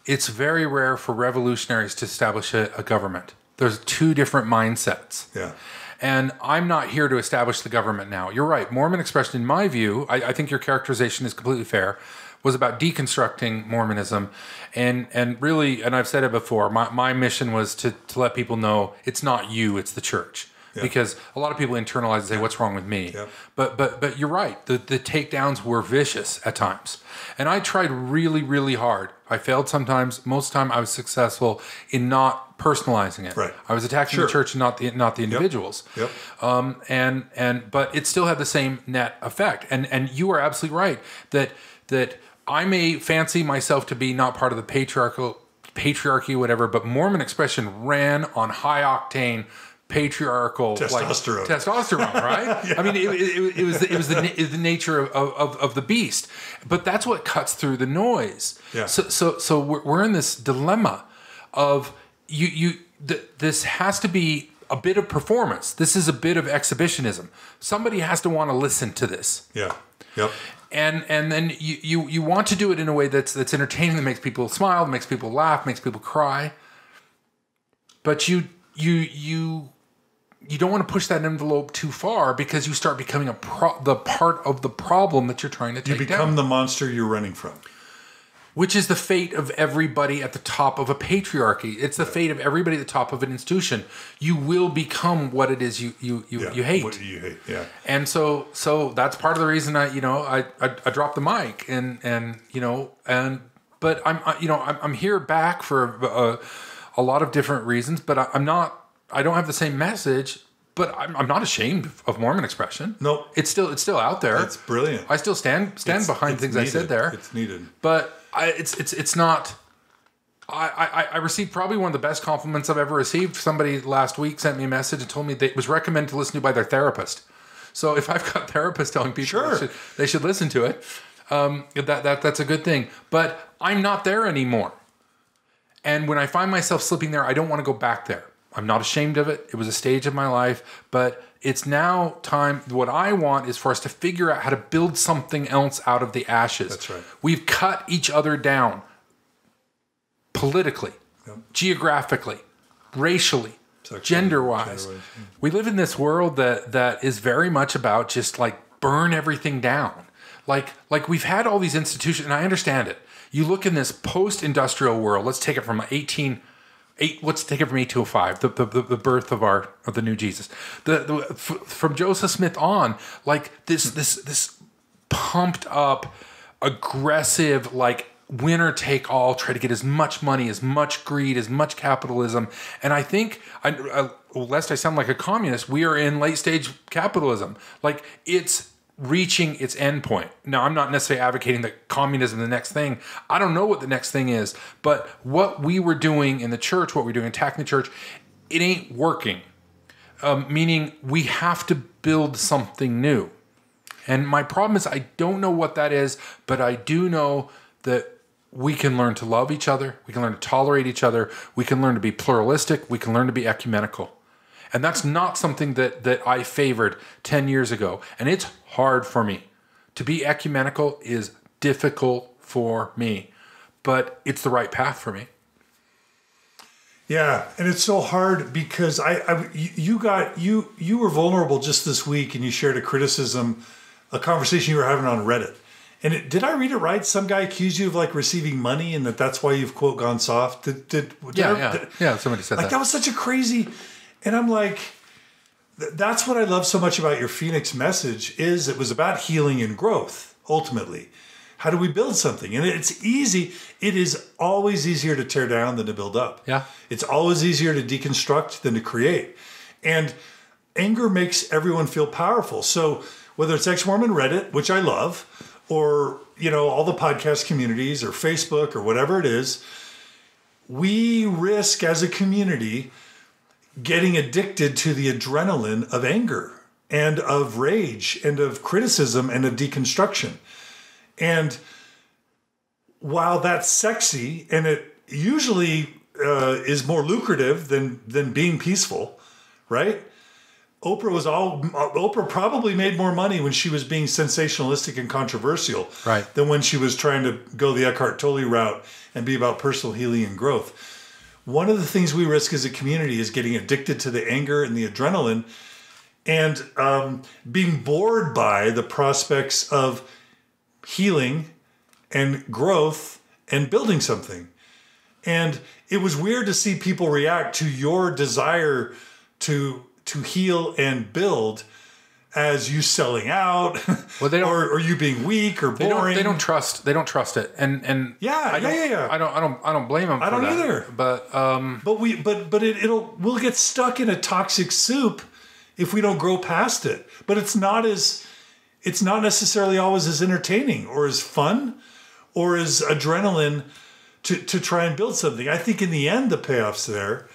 it's very rare for revolutionaries to establish a government. There's 2 different mindsets. Yeah. And I'm not here to establish the government now. You're right. Mormon expression, in my view, I think your characterization is completely fair, was about deconstructing Mormonism. And really, and I've said it before, my mission was to let people know it's not you, it's the church. Yeah. Because a lot of people internalize and say, what's wrong with me? Yeah. But you're right. The takedowns were vicious at times. And I tried really, really hard. I failed sometimes. Most of the time I was successful in not personalizing it. Right. I was attacking the church and not the individuals. Yep. But it still had the same net effect. And you are absolutely right that I may fancy myself to be not part of the patriarchy, whatever, but Mormon expression ran on high octane patriarchal testosterone, right? Yeah. I mean, it was the nature of the beast, but that's what cuts through the noise. Yeah. So we're in this dilemma of this has to be a bit of performance. This is a bit of exhibitionism. Somebody has to want to listen to this. Yeah. Yep. And then you want to do it in a way that's entertaining, that makes people smile, that makes people laugh, makes people cry. But you don't want to push that envelope too far, because you start becoming the part of the problem that you're trying to take down. You become the monster you're running from. Which is the fate of everybody at the top of a patriarchy. It's the fate of everybody at the top of an institution. You will become what it is you hate. What you hate, yeah. And so that's part of the reason I dropped the mic but I'm here back for a lot of different reasons, but I don't have the same message. But I'm not ashamed of Mormon expression. No, it's still out there. It's brilliant. I still stand behind things needed. I said there. It's needed. But it's not. I received probably one of the best compliments I've ever received. Somebody last week sent me a message and told me that it was recommended to listen to by their therapist. So if I've got therapists telling people they should listen to it, that's a good thing. But I'm not there anymore. And when I find myself slipping there, I don't want to go back there. I'm not ashamed of it. It was a stage of my life, but it's now time. What I want is for us to figure out how to build something else out of the ashes. That's right. We've cut each other down politically, geographically, racially, gender-wise. We live in this world that is very much about just like burn everything down. Like we've had all these institutions, and I understand it. You look in this post-industrial world. Let's take it from 1805, the birth of the new Jesus. From Joseph Smith on, like this pumped up, aggressive, like winner take all, try to get as much money, as much greed, as much capitalism. And I think, lest I sound like a communist, we are in late stage capitalism. Like it's reaching its end point. Now, I'm not necessarily advocating that communism is the next thing. I don't know what the next thing is, but what we were doing in the church, what we're doing attacking the church, it ain't working. Meaning we have to build something new. And my problem is I don't know what that is, but I do know that we can learn to love each other. We can learn to tolerate each other. We can learn to be pluralistic. We can learn to be ecumenical. And that's not something that I favored 10 years ago. And it's hard for me. To be ecumenical is difficult for me. But it's the right path for me. Yeah, and it's so hard because you were vulnerable just this week, and you shared a conversation you were having on Reddit. And did I read it right? Some guy accused you of like receiving money, and that's why you've quote gone soft. Yeah. Somebody said that. That was such a crazy. And I'm like, that's what I love so much about your Phoenix message is it was about healing and growth. ultimately? How do we build something? And it's easy. It is always easier to tear down than to build up. Yeah. It's always easier to deconstruct than to create. And anger makes everyone feel powerful. So whether it's ex-Mormon Reddit, which I love, or, all the podcast communities or Facebook or whatever it is, we risk as a community getting addicted to the adrenaline of anger and of rage and of criticism and of deconstruction. And while that's sexy and it usually is more lucrative than being peaceful, right? Oprah probably made more money when she was being sensationalistic and controversial, right, than when she was trying to go the Eckhart Tolle route and be about personal healing and growth. One of the things we risk as a community is getting addicted to the anger and the adrenaline and being bored by the prospects of healing and growth and building something. And it was weird to see people react to your desire to heal and build as you selling out, well, they don't, or you being weak or boring. They don't trust it, and I don't blame them. I don't either. But we'll get stuck in a toxic soup if we don't grow past it. But it's not necessarily always as entertaining or as fun or as adrenaline to try and build something. I think in the end the payoff's there,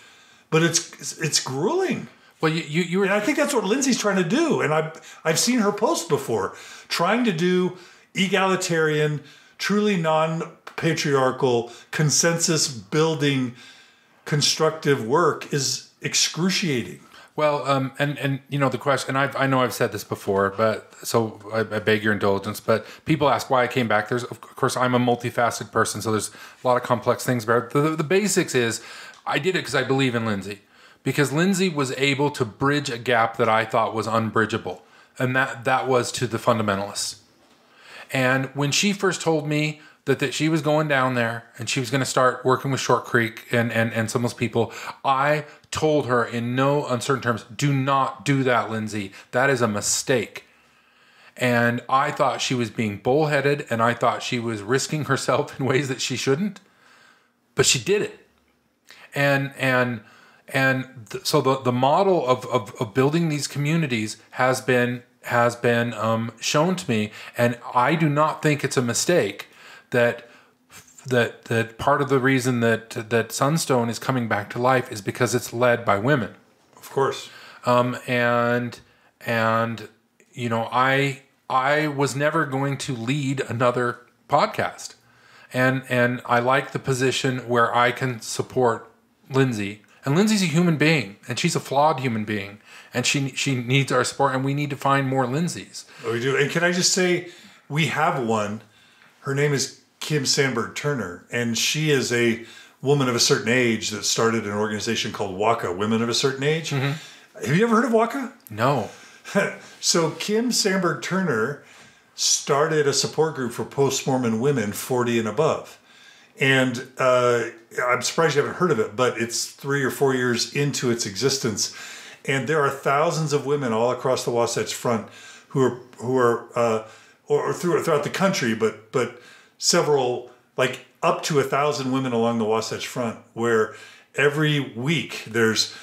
but it's grueling. Well, you were, and I think that's what Lindsay's trying to do, and I've seen her post before, trying to do egalitarian, truly non-patriarchal, consensus-building, constructive work is excruciating. Well, and the question, and I know I've said this before, but so I beg your indulgence. But people ask why I came back. Of course, I'm a multifaceted person, so there's a lot of complex things about it. The basics is I did it because I believe in Lindsay. Because Lindsay was able to bridge a gap that I thought was unbridgeable. And that was to the fundamentalists. And when she first told me that she was going down there and she was going to start working with Short Creek and some of those people, I told her in no uncertain terms, do not do that, Lindsay. That is a mistake. And I thought she was being bullheaded and I thought she was risking herself in ways that she shouldn't. But she did it. So the model of building these communities has been shown to me, and I do not think it's a mistake that part of the reason that Sunstone is coming back to life is because it's led by women. Of course. I was never going to lead another podcast, and I like the position where I can support Lindsay. And Lindsay's a human being, and she's a flawed human being, and she needs our support, and we need to find more Lindsays. Oh, we do. And can I just say, we have one. Her name is Kim Sandberg Turner, and she is a woman of a certain age that started an organization called WOCA, Women of a Certain Age. Mm-hmm. Have you ever heard of WOCA? No. So Kim Sandberg Turner started a support group for post-Mormon women 40 and above. And I'm surprised you haven't heard of it, but it's 3 or 4 years into its existence. And there are thousands of women all across the Wasatch Front who are throughout the country, but several, like up to 1,000 women along the Wasatch Front, where every week there's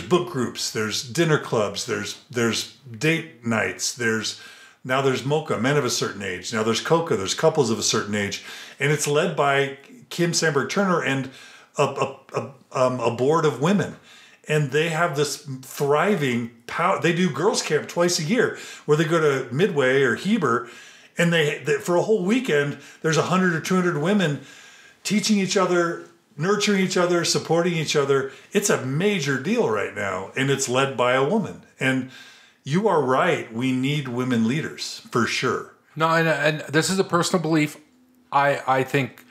book groups, there's dinner clubs, there's date nights, there's MOCA, men of a certain age. Now there's COCA, there's couples of a certain age. And it's led by Kim Sandberg Turner and a board of women. And they have this thriving power. They do girls camp twice a year where they go to Midway or Heber, and they for a whole weekend, there's 100 or 200 women teaching each other, nurturing each other, supporting each other. It's a major deal right now, and it's led by a woman. And you are right. We need women leaders for sure. No, and this is a personal belief. I think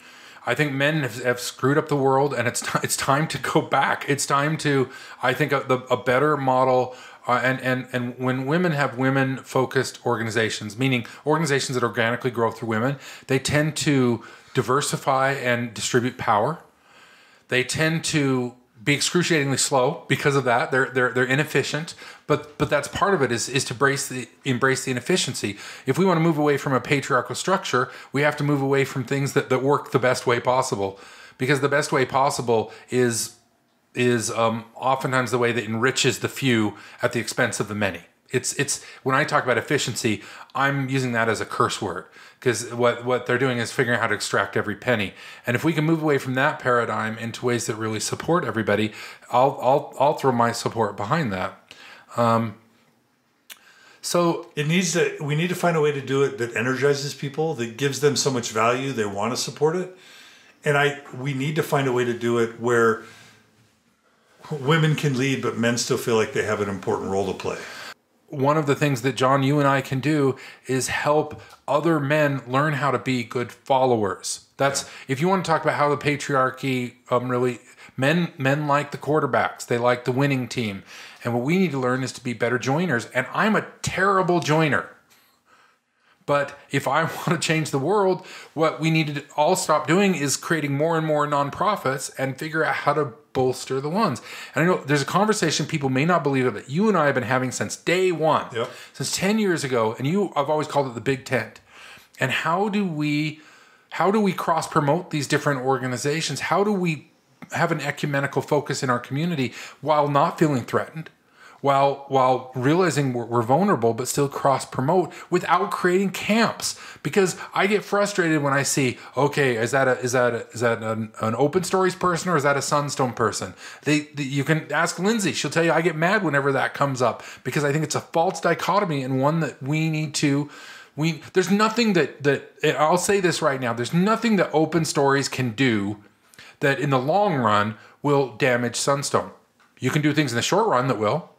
men have screwed up the world, and it's time to go back. It's time to, I think, a better model. And when women have women-focused organizations, meaning organizations that organically grow through women, they tend to diversify and distribute power. They tend to be excruciatingly slow because of that. They're inefficient, but that's part of it is to embrace the inefficiency. If we want to move away from a patriarchal structure, we have to move away from things that work the best way possible, because the best way possible is oftentimes the way that enriches the few at the expense of the many. It's when I talk about efficiency, I'm using that as a curse word, because what they're doing is figuring out how to extract every penny. And if we can move away from that paradigm into ways that really support everybody, I'll throw my support behind that. So we need to find a way to do it that energizes people, that gives them so much value they want to support it. And we need to find a way to do it where women can lead, but men still feel like they have an important role to play. One of the things that, John, you and I can do is help other men learn how to be good followers. That's if you want to talk about how the patriarchy really men like the quarterbacks, they like the winning team, and what we need to learn is to be better joiners. And I'm a terrible joiner. But if I want to change the world, what we need to all stop doing is creating more and more nonprofits and figure out how to bolster the ones. And I know there's a conversation, people may not believe it, but you and I have been having since day one, since 10 years ago, and I've always called it the big tent. And how do we cross promote these different organizations? How do we have an ecumenical focus in our community while not feeling threatened? While realizing we're vulnerable, but still cross promote without creating camps, because I get frustrated when I see, okay, is that an Open Stories person or is that a Sunstone person? You can ask Lindsay; she'll tell you I get mad whenever that comes up, because I think it's a false dichotomy and one that we need to. There's nothing that I'll say this right now. There's nothing that Open Stories can do that in the long run will damage Sunstone. You can do things in the short run that will.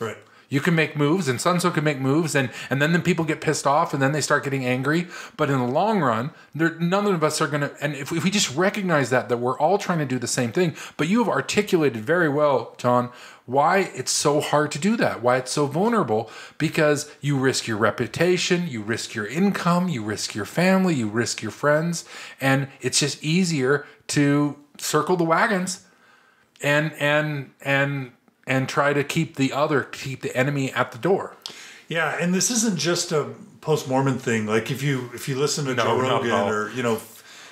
Right. You can make moves, and Sunstone can make moves, and then people get pissed off, and then they start getting angry. But in the long run, none of us are going to... And if we just recognize that we're all trying to do the same thing. But you have articulated very well, John, why it's so hard to do that, why it's so vulnerable, because you risk your reputation, you risk your income, you risk your family, you risk your friends, and it's just easier to circle the wagons and try to keep the enemy at the door. Yeah, and this isn't just a post-Mormon thing. Like if you listen to Joe Rogan or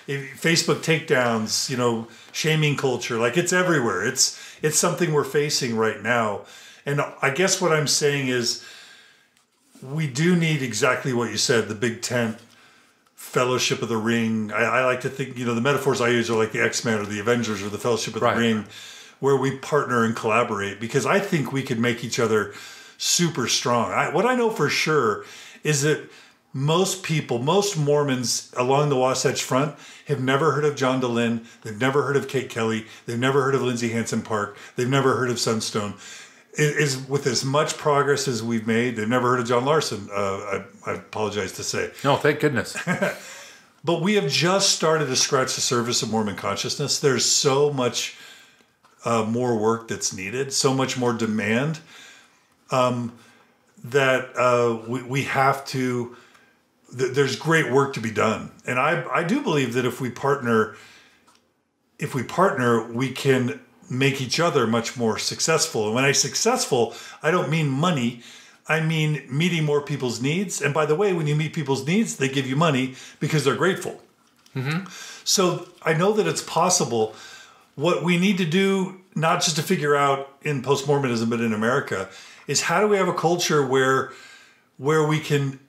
Facebook takedowns, shaming culture, like it's everywhere. It's something we're facing right now. And I guess what I'm saying is we do need exactly what you said, the big tent, Fellowship of the Ring. I like to think, the metaphors I use are like the X-Men or the Avengers or the Fellowship of the Ring, where we partner and collaborate, because I think we could make each other super strong. What I know for sure is that most Mormons along the Wasatch Front have never heard of John Dehlin. They've never heard of Kate Kelly. They've never heard of Lindsay Hansen Park. They've never heard of Sunstone. With as much progress as we've made, they've never heard of John Larsen. I apologize to say. No, thank goodness. But we have just started to scratch the surface of Mormon consciousness. There's so much more work that's needed, so much more demand, that we have to. There's great work to be done, and I do believe that if we partner, we can make each other much more successful. And when I say successful, I don't mean money. I mean meeting more people's needs. And by the way, when you meet people's needs, they give you money because they're grateful. Mm-hmm. So I know that it's possible. What we need to do, not just to figure out in post-Mormonism, but in America, is how do we have a culture where we can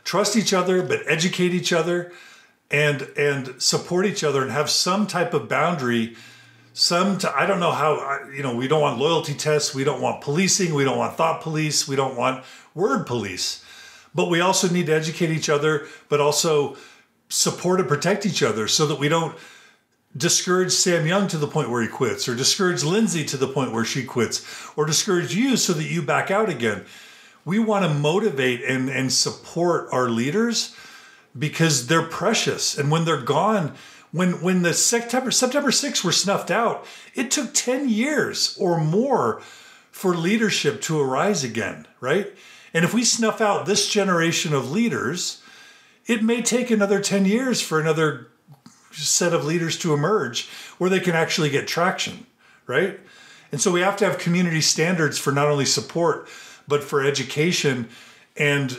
trust each other, but educate each other and support each other and have some type of boundary. I don't know how, we don't want loyalty tests. We don't want policing. We don't want thought police. We don't want word police. But we also need to educate each other, but also support and protect each other so that we don't discourage Sam Young to the point where he quits, or discourage Lindsay to the point where she quits, or discourage you so that you back out again. We want to motivate and support our leaders because they're precious. And when they're gone, when the September 6th were snuffed out, it took 10 years or more for leadership to arise again, right? And if we snuff out this generation of leaders, it may take another 10 years for another set of leaders to emerge where they can actually get traction, right? And so we have to have community standards for not only support, but for education and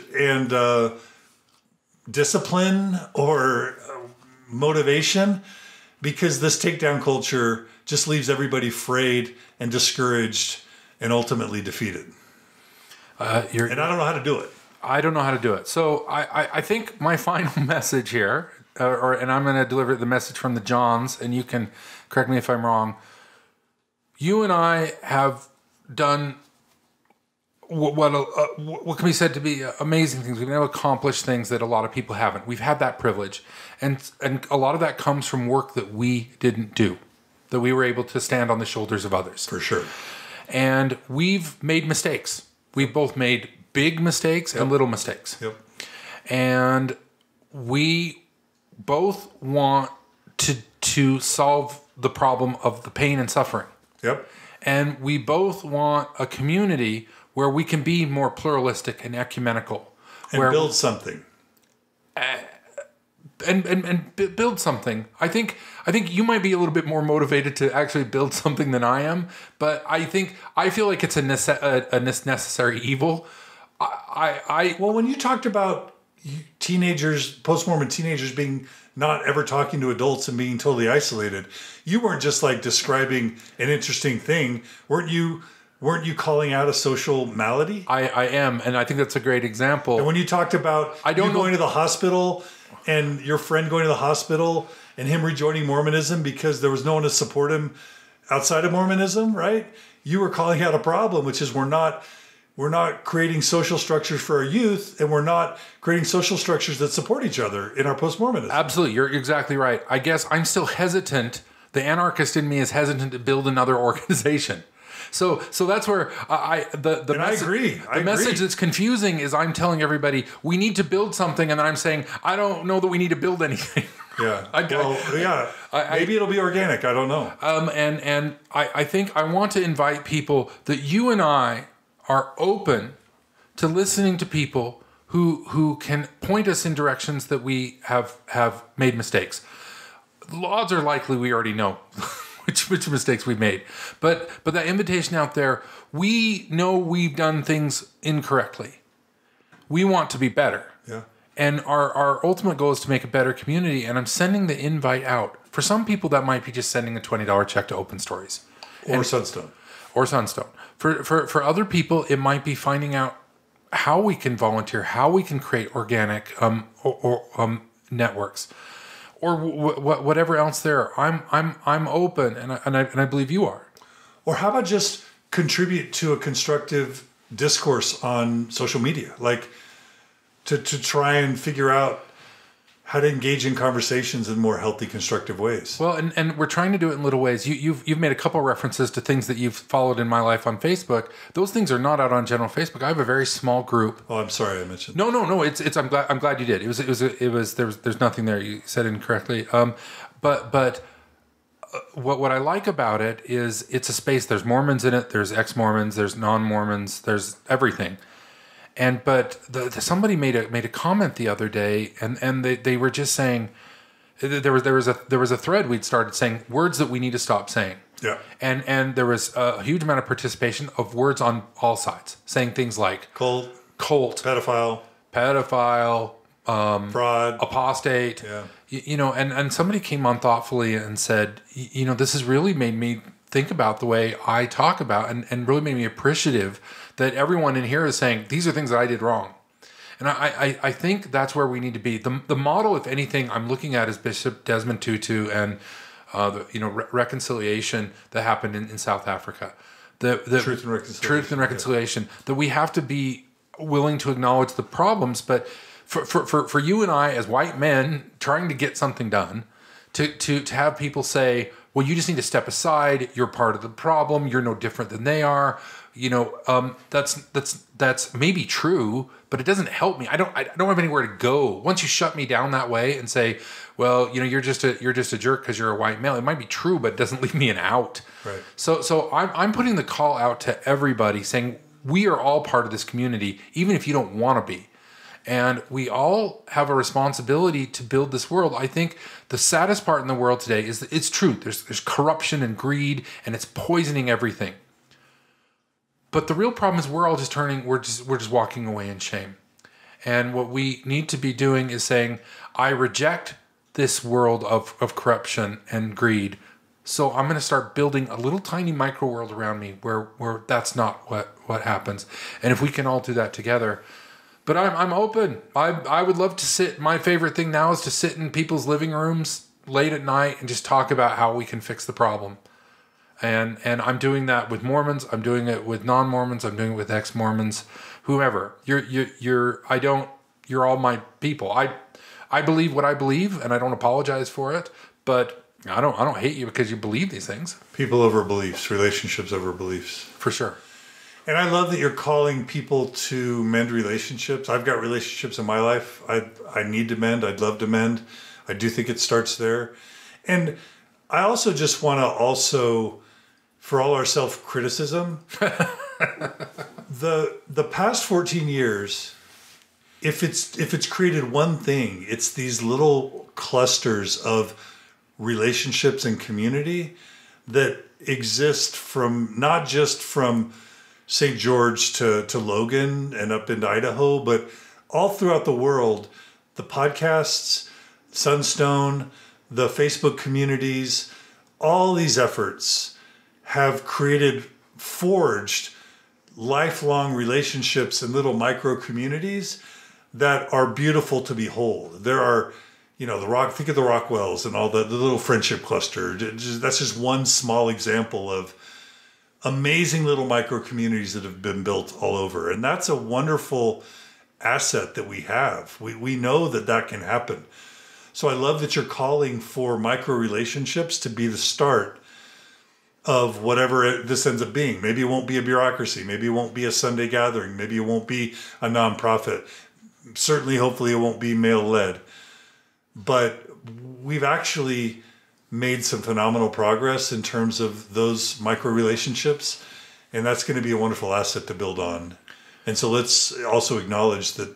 discipline or motivation, because this takedown culture just leaves everybody frayed and discouraged and ultimately defeated. And I don't know how to do it. I don't know how to do it. So I think my final message here, and I'm going to deliver the message from the Johns, and you can correct me if I'm wrong. You and I have done what can be said to be amazing things. We've been able to accomplish things that a lot of people haven't. We've had that privilege. And a lot of that comes from work that we didn't do, that we were able to stand on the shoulders of others. For sure. And we've made mistakes. We've both made big mistakes and little mistakes. Yep. And we both want to solve the problem of the pain and suffering. Yep. And we both want a community where we can be more pluralistic and ecumenical. And build something. And build something. I think you might be a little bit more motivated to actually build something than I am, but I feel like it's a necessary evil. Well, when you talked about teenagers, post-Mormon teenagers being not ever talking to adults and being totally isolated, you weren't just like describing an interesting thing. Weren't you calling out a social malady? I am, and I think that's a great example. And when you talked about going to the hospital and your friend going to the hospital and him rejoining Mormonism because there was no one to support him outside of Mormonism, right? You were calling out a problem, which is we're not creating social structures for our youth, and we're not creating social structures that support each other in our post-Mormonism. Absolutely. You're exactly right. I guess I'm still hesitant. The anarchist in me is hesitant to build another organization. So that's where I agree. The message that's confusing is I'm telling everybody we need to build something, and then I'm saying I don't know that we need to build anything. Yeah. Maybe it'll be organic. I don't know. And I think I want to invite people that you and I are open to listening to people who can point us in directions that we have made mistakes. The odds are likely we already know which mistakes we made. But that invitation out there, we know we've done things incorrectly. We want to be better. Yeah. And our ultimate goal is to make a better community, and I'm sending the invite out. For some people, that might be just sending a $20 check to Open Stories. Or Sunstone. For other people, it might be finding out how we can volunteer, how we can create organic networks, or whatever else there. I'm open, and I believe you are. Or how about just contribute to a constructive discourse on social media, like to try and figure out how to engage in conversations in more healthy, constructive ways. Well, and we're trying to do it in little ways. You've made a couple references to things that you've followed in my life on Facebook. Those things are not out on general Facebook. I have a very small group. Oh, I'm sorry I mentioned. No. It's I'm glad you did. There's nothing there. You said it incorrectly. But what I like about it is it's a space. There's Mormons in it. There's ex-Mormons. There's non-Mormons. There's everything. But somebody made a comment the other day, and they were just saying there was a thread we'd started saying words that we need to stop saying. Yeah. And there was a huge amount of participation of words on all sides, saying things like cult, pedophile, fraud, apostate. Yeah. And somebody came on thoughtfully and said, this has really made me think about the way I talk about, and really made me appreciative that everyone in here is saying, these are things that I did wrong. And I think that's where we need to be. The model, if anything, I'm looking at is Bishop Desmond Tutu and reconciliation that happened in South Africa. The truth and reconciliation. Yeah. That we have to be willing to acknowledge the problems, but for you and I as white men trying to get something done, to have people say, well, you just need to step aside. You're part of the problem. You're no different than they are. That's maybe true, but it doesn't help me. I don't have anywhere to go. Once you shut me down that way and say, well, you're just a jerk because you're a white male. It might be true, but it doesn't leave me an out. Right. So I'm putting the call out to everybody saying we are all part of this community, even if you don't want to be. And we all have a responsibility to build this world. I think the saddest part in the world today is that it's true. There's corruption and greed, and it's poisoning everything. But the real problem is we're just walking away in shame. And what we need to be doing is saying, I reject this world of corruption and greed. So I'm going to start building a little tiny micro world around me where that's not what happens. And if we can all do that together. But I'm open. I would love to sit. My favorite thing now is to sit in people's living rooms late at night and just talk about how we can fix the problem. And I'm doing that with Mormons. I'm doing it with non-Mormons. I'm doing it with ex-Mormons, whoever. You're all my people. I believe what I believe, and I don't apologize for it. But I don't hate you because you believe these things. People over beliefs, relationships over beliefs. For sure. And I love that you're calling people to mend relationships. I've got relationships in my life. I need to mend. I'd love to mend. I do think it starts there. And I also just want to for all our self-criticism, the past 14 years, if it's created one thing, it's these little clusters of relationships and community that exist from not just from St. George to Logan and up into Idaho, but all throughout the world. The podcasts, Sunstone, the Facebook communities, all these efforts have forged lifelong relationships and little micro communities that are beautiful to behold. There are, think of the Rockwells and all the little friendship cluster. That's just one small example of amazing little micro communities that have been built all over. And that's a wonderful asset that we have. We know that can happen. So I love that you're calling for micro relationships to be the start of whatever this ends up being. Maybe it won't be a bureaucracy. Maybe it won't be a Sunday gathering. Maybe it won't be a nonprofit. Certainly, hopefully, it won't be male-led. But we've actually made some phenomenal progress in terms of those micro relationships, and that's going to be a wonderful asset to build on. And so let's also acknowledge that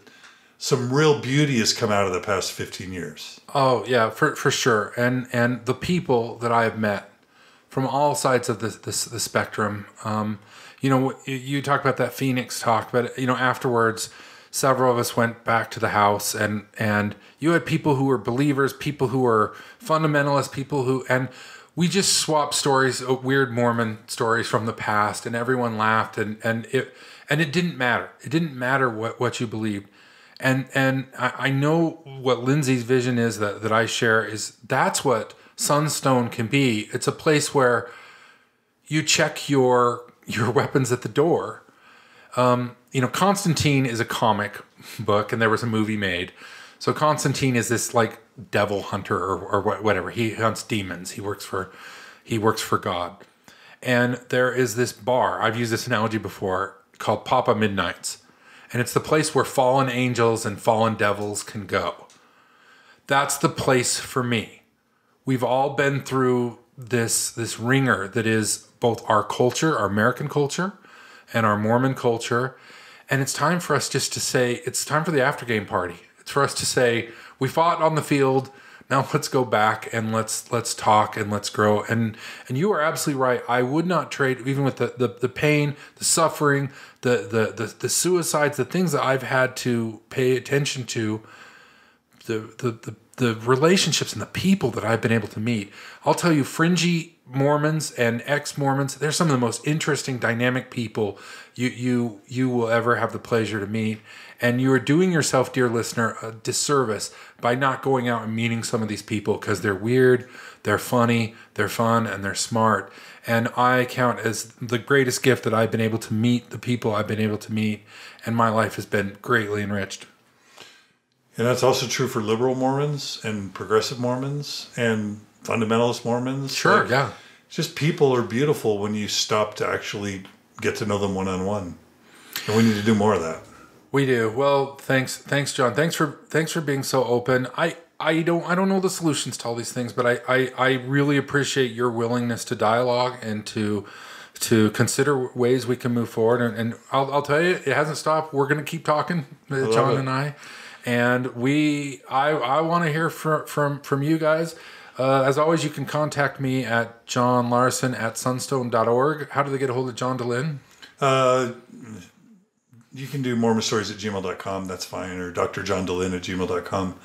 some real beauty has come out of the past 15 years. Oh, yeah, for sure. And the people that I have met from all sides of the spectrum, you talk about that Phoenix talk, but, afterwards, several of us went back to the house and you had people who were believers, people who were fundamentalists, and we just swapped stories, weird Mormon stories from the past, and everyone laughed and it didn't matter. It didn't matter what you believed. And I know what Lindsay's vision is that I share is that's what Sunstone can be. It's a place where you check your weapons at the door. Constantine is a comic book, and there was a movie made. So Constantine is this like devil hunter or whatever. He hunts demons. He works for God. And there is this bar. I've used this analogy before called Papa Midnights. And it's the place where fallen angels and fallen devils can go. That's the place for me. We've all been through this ringer that is both our culture, our American culture, and our Mormon culture. And it's time for us just to say, it's time for the after-game party. It's for us to say, we fought on the field, now let's go back and let's talk and let's grow. And you are absolutely right. I would not trade, even with the pain, the suffering, the suicides, the things that I've had to pay attention to, the relationships and the people that I've been able to meet. I'll tell you, fringy Mormons and ex-Mormons, they're some of the most interesting, dynamic people you will ever have the pleasure to meet. And you are doing yourself, dear listener, a disservice by not going out and meeting some of these people because they're weird, they're funny, they're fun, and they're smart. And I count as the greatest gift that I've been able to meet the people I've been able to meet, and my life has been greatly enriched. And that's also true for liberal Mormons and progressive Mormons and fundamentalist Mormons. Sure, yeah. Just people are beautiful when you stop to actually get to know them one-on-one. And we need to do more of that. We do. Well, thanks, John. Thanks for being so open. I don't know the solutions to all these things, but I really appreciate your willingness to dialogue and to to consider ways we can move forward. And I'll tell you, it hasn't stopped. We're going to keep talking, John and I. And I want to hear from you guys. As always, you can contact me at johnlarsen@sunstone.org. How do they get a hold of John Dehlin? You can do mormonstories@gmail.com. That's fine. Or drjohndehlin@gmail.com.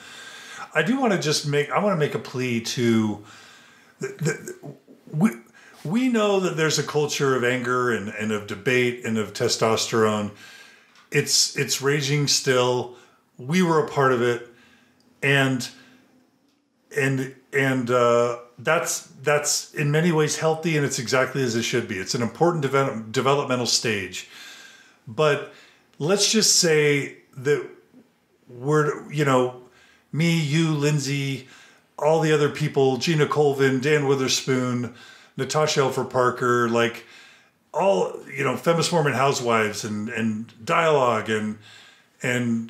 I do want to make a plea to... We know that there's a culture of anger and of debate and of testosterone. It's raging still. We were a part of it, and that's in many ways healthy, and it's exactly as it should be. It's an important developmental stage. But let's just say that we're, me, you, Lindsay, all the other people, Gina Colvin, Dan Witherspoon, Natasha Elford Parker, like all, Feminist Mormon Housewives and Dialogue and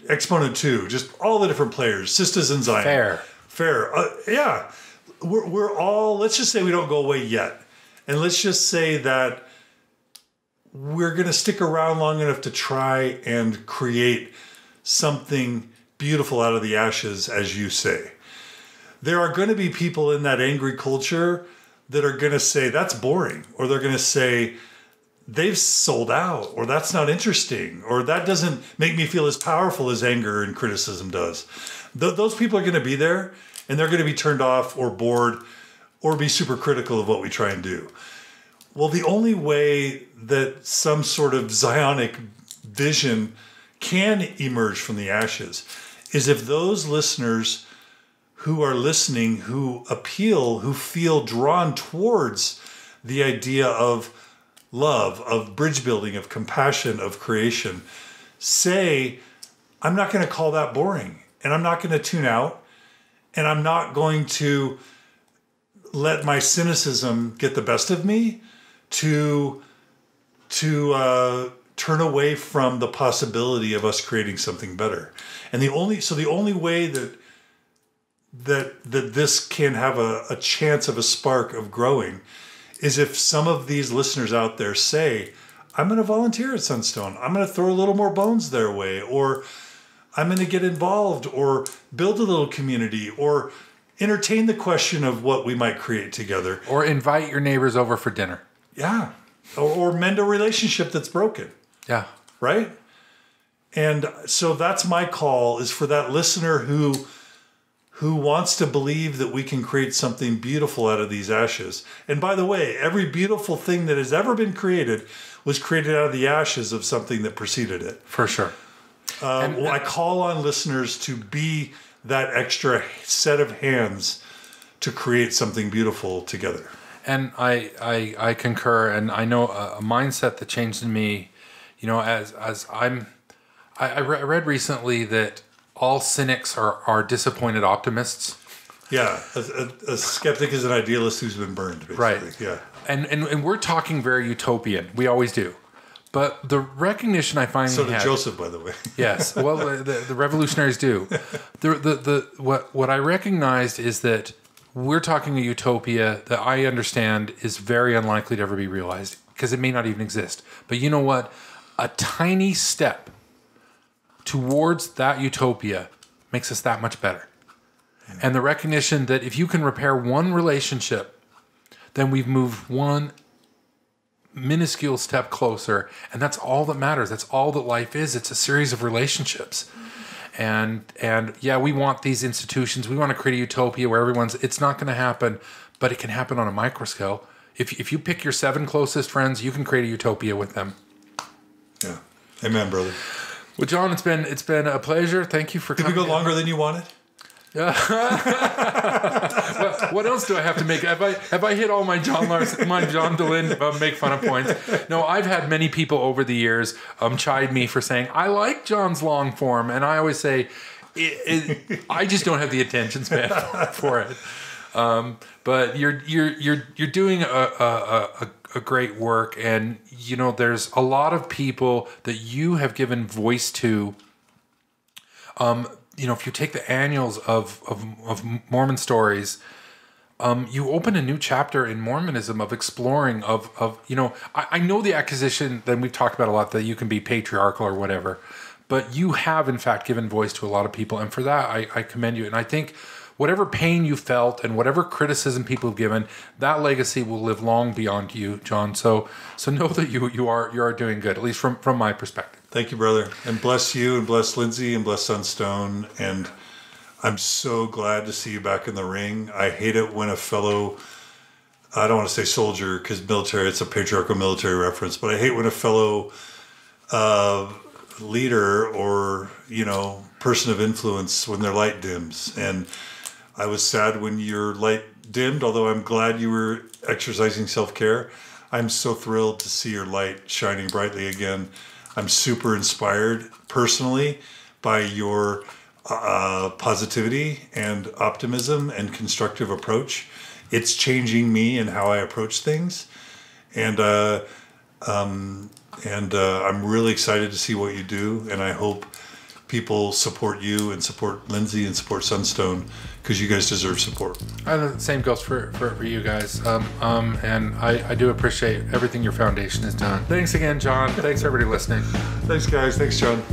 Exponent 2, just all the different players, Sisters in Zion. Fair. Yeah. We're all, let's just say we don't go away yet. And let's just say that we're going to stick around long enough to try and create something beautiful out of the ashes, as you say. There are going to be people in that angry culture that are going to say, that's boring. Or they're going to say, they've sold out, or that's not interesting, or that doesn't make me feel as powerful as anger and criticism does. Those people are going to be there, and they're going to be turned off or bored or be super critical of what we try and do. Well, the only way that some sort of Zionic vision can emerge from the ashes is if those listeners who are listening, who appeal, who feel drawn towards the idea of love, of bridge building, of compassion, of creation, say, I'm not going to call that boring, and I'm not going to tune out, and I'm not going to let my cynicism get the best of me to turn away from the possibility of us creating something better. And the only way that this can have a chance of a spark of growing is if some of these listeners out there say, I'm going to volunteer at Sunstone. I'm going to throw a little more bones their way, or I'm going to get involved, or build a little community, or entertain the question of what we might create together. Or invite your neighbors over for dinner. Yeah. Or mend a relationship that's broken. Yeah. Right? And so that's my call, is for that listener who wants to believe that we can create something beautiful out of these ashes. And by the way, every beautiful thing that has ever been created was created out of the ashes of something that preceded it. For sure. I call on listeners to be that extra set of hands to create something beautiful together. And I concur, and I know a mindset that changed in me, as I read recently that all cynics are disappointed optimists. Yeah, a skeptic is an idealist who's been burned, basically. Right. Yeah. And we're talking very utopian. We always do. But the recognition I finally had... So did had, Joseph, by the way. Yes. Well, the revolutionaries do. What I recognized is that we're talking a utopia that I understand is very unlikely to ever be realized, because it may not even exist. But you know what? A tiny step towards that utopia makes us that much better. Yeah. And the recognition that if you can repair one relationship, then we've moved one minuscule step closer, and that's all that matters. That's all that life is. It's a series of relationships. And yeah, we want these institutions. We want to create a utopia where it's not going to happen, but it can happen on a micro scale. If you pick your 7 closest friends, you can create a utopia with them. Yeah. Amen, brother. Well, John, it's been a pleasure. Thank you for coming. Did we go longer than you wanted? What else do I have to make? Have I hit all my John Larsen, my John Dehlin make fun of points? No, I've had many people over the years chide me for saying I like John's long form, and I always say I just don't have the attention span for it. But you're doing a great work, and there's a lot of people that you have given voice to. If you take the annuals of Mormon stories, you open a new chapter in Mormonism of exploring I know the accusation that we've talked about a lot, that you can be patriarchal or whatever, but you have in fact given voice to a lot of people, and for that I commend you. And I think whatever pain you felt and whatever criticism people have given, that legacy will live long beyond you, John. So know that you are doing good, at least from my perspective. Thank you, brother, and bless you, and bless Lindsay, and bless Sunstone, and I'm so glad to see you back in the ring. I hate it when a fellow, I don't want to say soldier because military, it's a patriarchal military reference, but I hate when a fellow leader or, person of influence, when their light dims. And I was sad when your light dimmed, although I'm glad you were exercising self-care. I'm so thrilled to see your light shining brightly again. I'm super inspired personally by your positivity and optimism and constructive approach. It's changing me and how I approach things, and I'm really excited to see what you do. And I hope people support you and support Lindsay and support Sunstone, because you guys deserve support. And the same goes for you guys. And I do appreciate everything your foundation has done. Thanks again, John. Thanks everybody listening. Thanks, guys. Thanks, John.